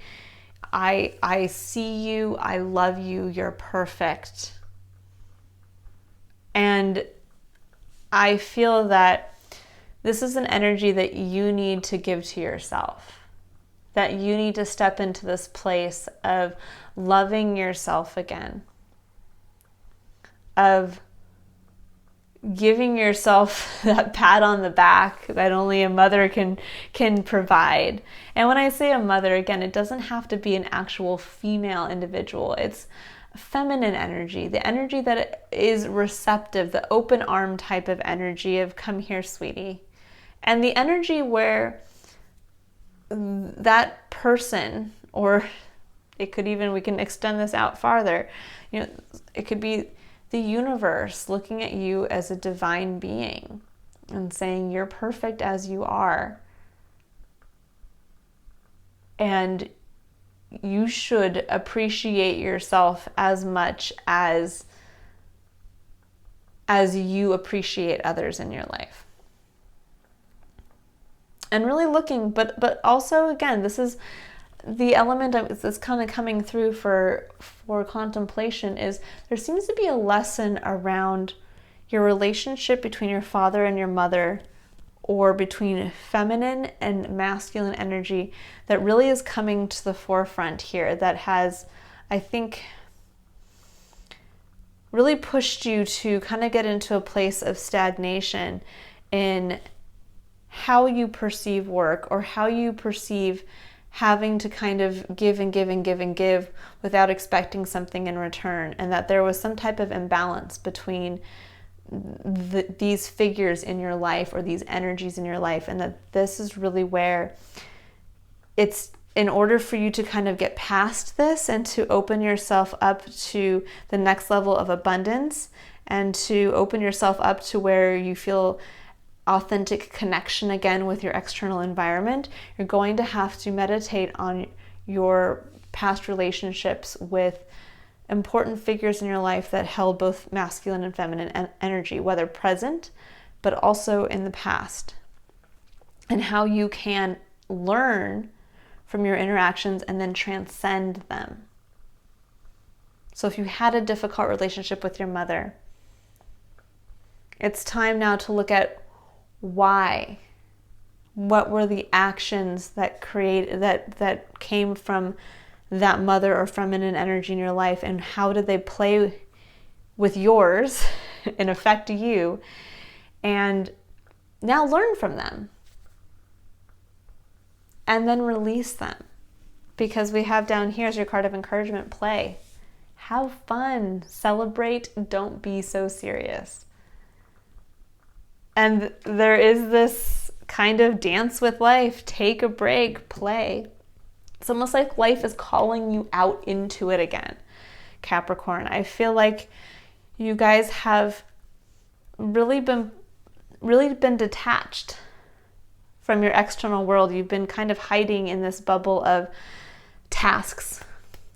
I see you. I love you. You're perfect. And I feel that this is an energy that you need to give to yourself, that you need to step into this place of loving yourself again, of giving yourself that pat on the back that only a mother can provide. And when I say a mother, again, it doesn't have to be an actual female individual. It's feminine energy, the energy that is receptive, the open arm type of energy of come here, sweetie. And the energy where that person, or it could even, we can extend this out farther, it could be the universe looking at you as a divine being and saying, you're perfect as you are. And you should appreciate yourself as much as you appreciate others in your life. And really looking, but also, again, this is the element that's kind of coming through for contemplation, is there seems to be a lesson around your relationship between your father and your mother, or between feminine and masculine energy, that really is coming to the forefront here, that has, I think, really pushed you to kind of get into a place of stagnation in how you perceive work, or how you perceive having to kind of give and give and give and give without expecting something in return, and that there was some type of imbalance between these figures in your life, or these energies in your life, and that this is really where it's, in order for you to kind of get past this and to open yourself up to the next level of abundance, and to open yourself up to where you feel authentic connection again with your external environment, you're going to have to meditate on your past relationships with important figures in your life that held both masculine and feminine energy, whether present, but also in the past, and how you can learn from your interactions and then transcend them. So if you had a difficult relationship with your mother, it's time now to look at why. What were the actions that came from that mother or feminine energy in your life, and how did they play with yours and affect you? And now learn from them, and then release them, because we have down here as your card of encouragement, play. Have fun, celebrate, don't be so serious. And there is this kind of dance with life, take a break, play, It's almost like life is calling you out into it again, Capricorn. I feel like you guys have really been detached from your external world. You've been kind of hiding in this bubble of tasks.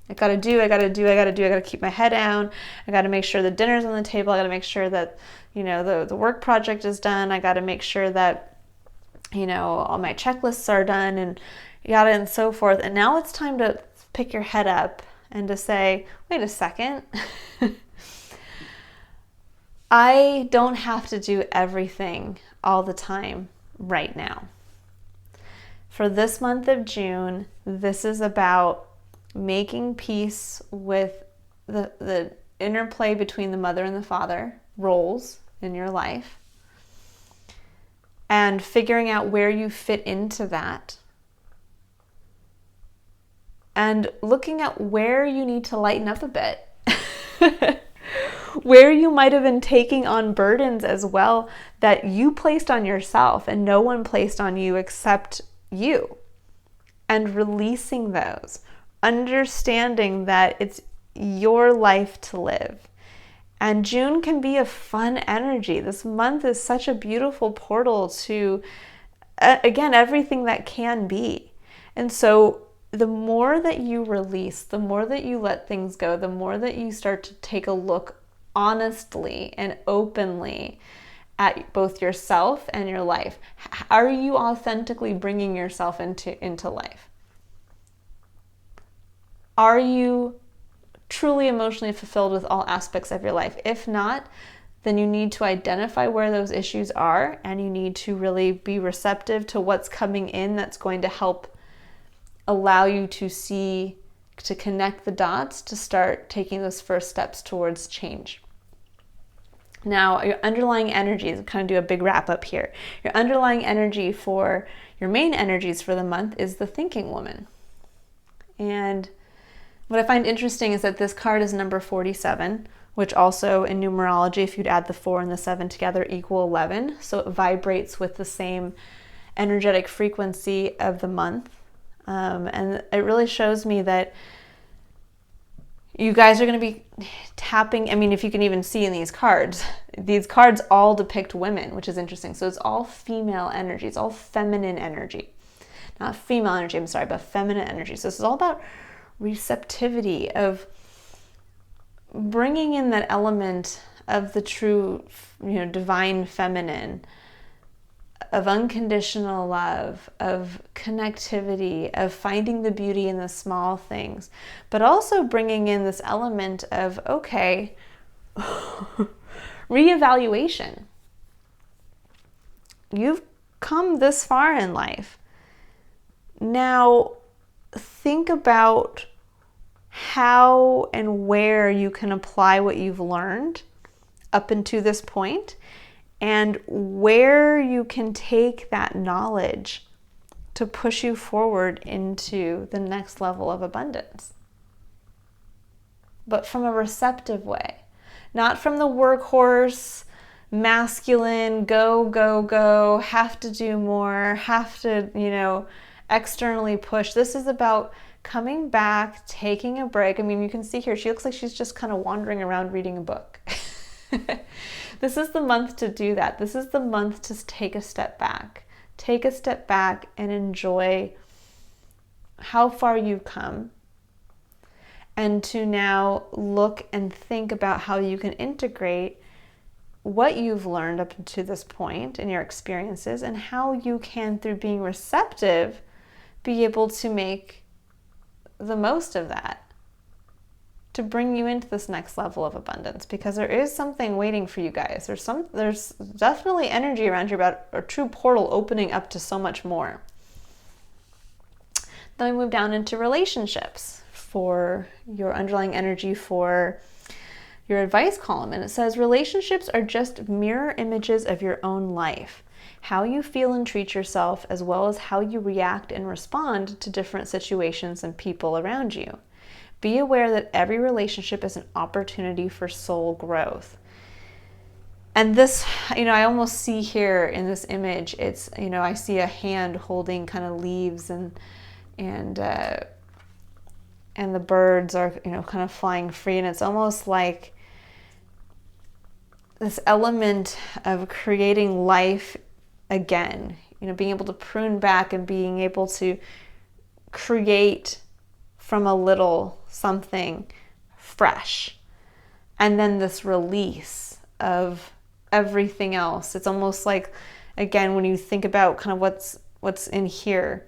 I gotta keep my head down. I gotta make sure the dinner's on the table. I gotta make sure that, the work project is done. I gotta make sure that, all my checklists are done and yada and so forth. And now it's time to pick your head up and to say, wait a second. I don't have to do everything all the time right now. For this month of June, this is about making peace with the interplay between the mother and the father roles in your life and figuring out where you fit into that and looking at where you need to lighten up a bit. Where you might have been taking on burdens as well that you placed on yourself and no one placed on you except you, and releasing those, understanding that it's your life to live. And June can be a fun energy. This month is such a beautiful portal to, again, everything that can be. And so the more that you release, the more that you let things go, the more that you start to take a look honestly and openly at both yourself and your life. Are you authentically bringing yourself into life? Are you truly emotionally fulfilled with all aspects of your life? If not, then you need to identify where those issues are, and you need to really be receptive to what's coming in that's going to help allow you to connect the dots, to start taking those first steps towards change. Now, your underlying energies, kind of do a big wrap up here. Your underlying energy for your main energies for the month is the thinking woman. And what I find interesting is that this card is number 47, which also in numerology, if you'd add the 4 and the 7 together, equal 11. So it vibrates with the same energetic frequency of the month. And it really shows me that you guys are going to be tapping, if you can even see in these cards all depict women, which is interesting. So it's all female energy. It's all feminine energy. Not female energy, but feminine energy. So this is all about receptivity, of bringing in that element of the true, divine feminine, of unconditional love, of connectivity, of finding the beauty in the small things, but also bringing in this element of, okay, reevaluation. You've come this far in life. Now, think about how and where you can apply what you've learned up until this point, and where you can take that knowledge to push you forward into the next level of abundance. But from a receptive way, not from the workhorse, masculine, go, have to do more, have to, externally push. This is about coming back, taking a break. You can see here, she looks like she's just kind of wandering around reading a book. This is the month to do that. This is the month to take a step back. Take a step back and enjoy how far you've come, and to now look and think about how you can integrate what you've learned up to this point in your experiences, and how you can, through being receptive, be able to make the most of that to bring you into this next level of abundance, because there is something waiting for you guys. There's definitely energy around here about a true portal opening up to so much more. Then we move down into relationships for your underlying energy for your advice column. And it says, relationships are just mirror images of your own life. How you feel and treat yourself, as well as how you react and respond to different situations and people around you. Be aware that every relationship is an opportunity for soul growth. And this, I almost see here in this image, it's, I see a hand holding kind of leaves and and the birds are, kind of flying free. And it's almost like this element of creating life again, being able to prune back and being able to create from a little something fresh. And then this release of everything else. It's almost like, again, when you think about kind of what's in here,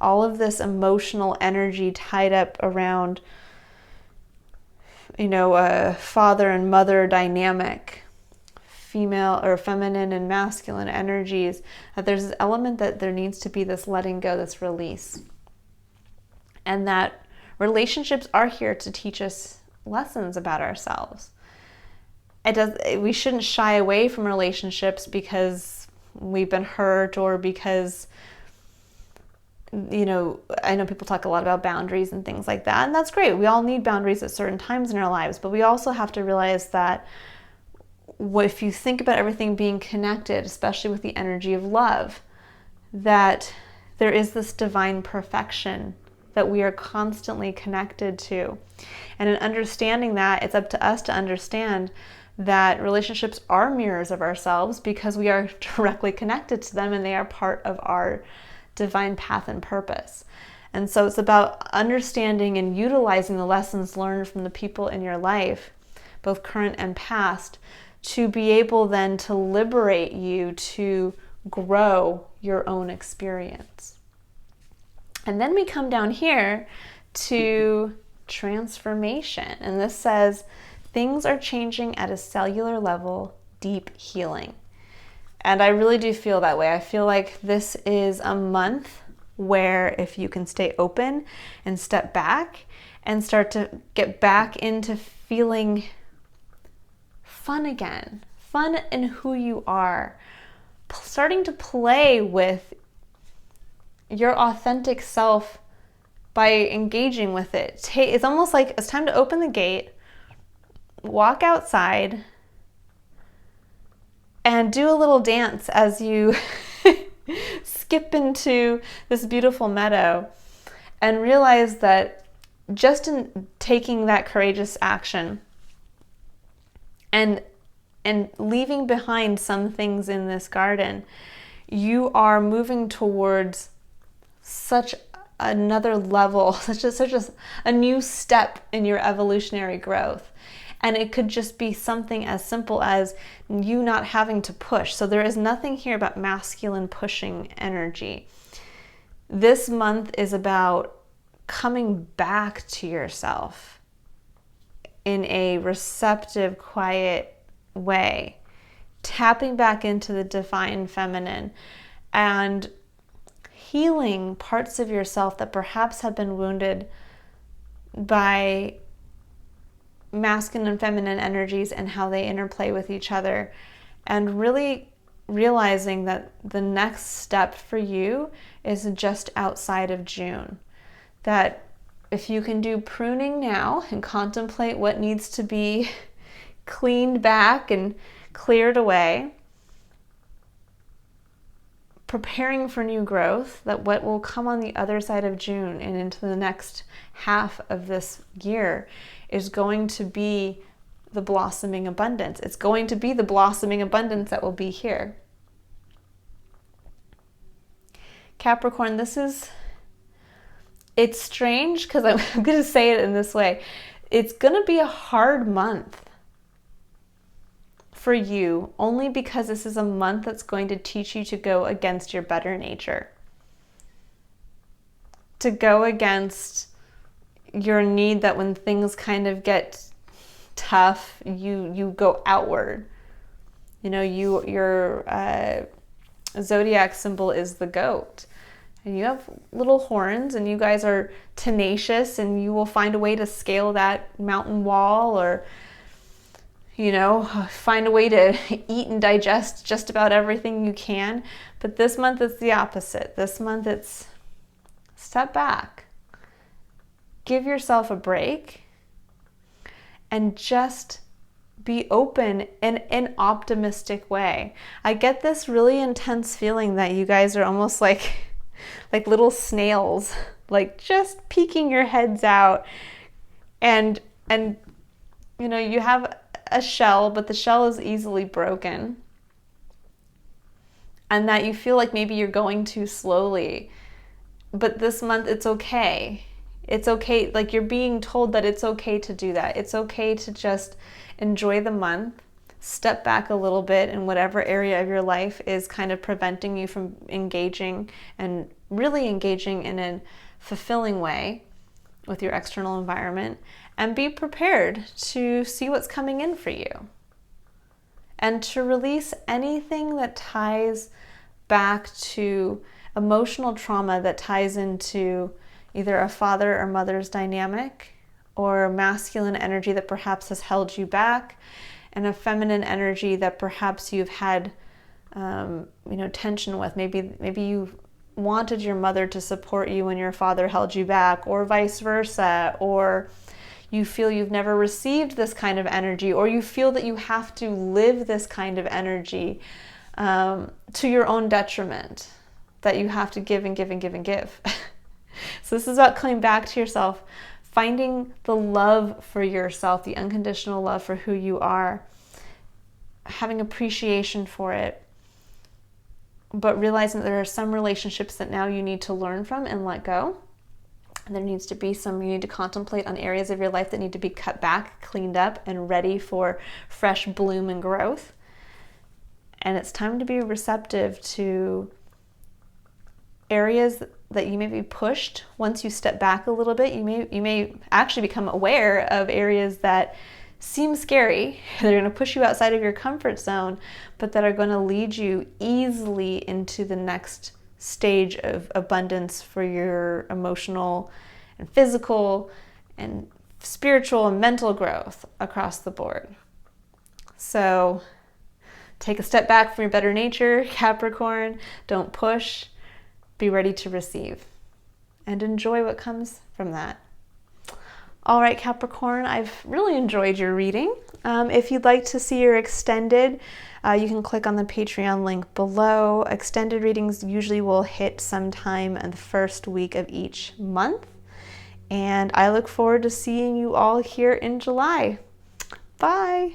all of this emotional energy tied up around, a father and mother dynamic, female or feminine and masculine energies, that there's this element that there needs to be this letting go, this release. And that relationships are here to teach us lessons about ourselves. We shouldn't shy away from relationships because we've been hurt, or because, I know people talk a lot about boundaries and things like that, and that's great. We all need boundaries at certain times in our lives, but we also have to realize that if you think about everything being connected, especially with the energy of love, that there is this divine perfection that we are constantly connected to. And in understanding that, it's up to us to understand that relationships are mirrors of ourselves because we are directly connected to them and they are part of our divine path and purpose. And so it's about understanding and utilizing the lessons learned from the people in your life, both current and past, to be able then to liberate you to grow your own experience. And then we come down here to transformation. And this says, things are changing at a cellular level, deep healing. And I really do feel that way. I feel like this is a month where if you can stay open and step back and start to get back into feeling fun again, fun in who you are, starting to play with your authentic self by engaging with it. It's almost like it's time to open the gate, walk outside, and do a little dance as you skip into this beautiful meadow, and realize that just in taking that courageous action and leaving behind some things in this garden, you are moving towards such another level, such a new step in your evolutionary growth. And it could just be something as simple as you not having to push. So there is nothing here about masculine pushing energy. This month is about coming back to yourself in a receptive, quiet way, tapping back into the divine feminine and healing parts of yourself that perhaps have been wounded by masculine and feminine energies and how they interplay with each other, and really realizing that the next step for you is just outside of June. That if you can do pruning now and contemplate what needs to be cleaned back and cleared away, preparing for new growth, that what will come on the other side of June and into the next half of this year is going to be the blossoming abundance. It's going to be the blossoming abundance that will be here. Capricorn, it's strange because I'm going to say it in this way. It's going to be a hard month for you, only because this is a month that's going to teach you to go against your better nature, to go against your need that when things kind of get tough, you go outward. Your zodiac symbol is the goat, and you have little horns, and you guys are tenacious, and you will find a way to scale that mountain wall, or find a way to eat and digest just about everything you can. But this month it's the opposite. This month it's step back, give yourself a break, and just be open in an optimistic way. I get this really intense feeling that you guys are almost like little snails like just peeking your heads out, and you know, you have a shell, but the shell is easily broken, and that you feel like maybe you're going too slowly. But this month, it's okay. It's okay. Like, you're being told that it's okay to do that. It's okay to just enjoy the month, step back a little bit in whatever area of your life is kind of preventing you from engaging and really engaging in a fulfilling way with your external environment, and be prepared to see what's coming in for you, and to release anything that ties back to emotional trauma, that ties into either a father or mother's dynamic, or masculine energy that perhaps has held you back, and a feminine energy that perhaps you've had tension with. Maybe you wanted your mother to support you and your father held you back, or vice versa, or you feel you've never received this kind of energy, or you feel that you have to live this kind of energy to your own detriment, that you have to give and give and give and give. So this is about coming back to yourself, finding the love for yourself, the unconditional love for who you are, having appreciation for it, but realizing that there are some relationships that now you need to learn from and let go. And there needs to be some, you need to contemplate on areas of your life that need to be cut back, cleaned up, and ready for fresh bloom and growth. And it's time to be receptive to areas that you may be pushed. Once you step back a little bit, you may actually become aware of areas that seem scary. They're going to push you outside of your comfort zone, but that are going to lead you easily into the next stage of abundance for your emotional and physical and spiritual and mental growth across the board. So take a step back from your better nature, Capricorn. Don't push. Be ready to receive and enjoy what comes from that. All right, Capricorn, I've really enjoyed your reading. If you'd like to see your extended, you can click on the Patreon link below. Extended readings usually will hit sometime in the first week of each month. And I look forward to seeing you all here in July. Bye.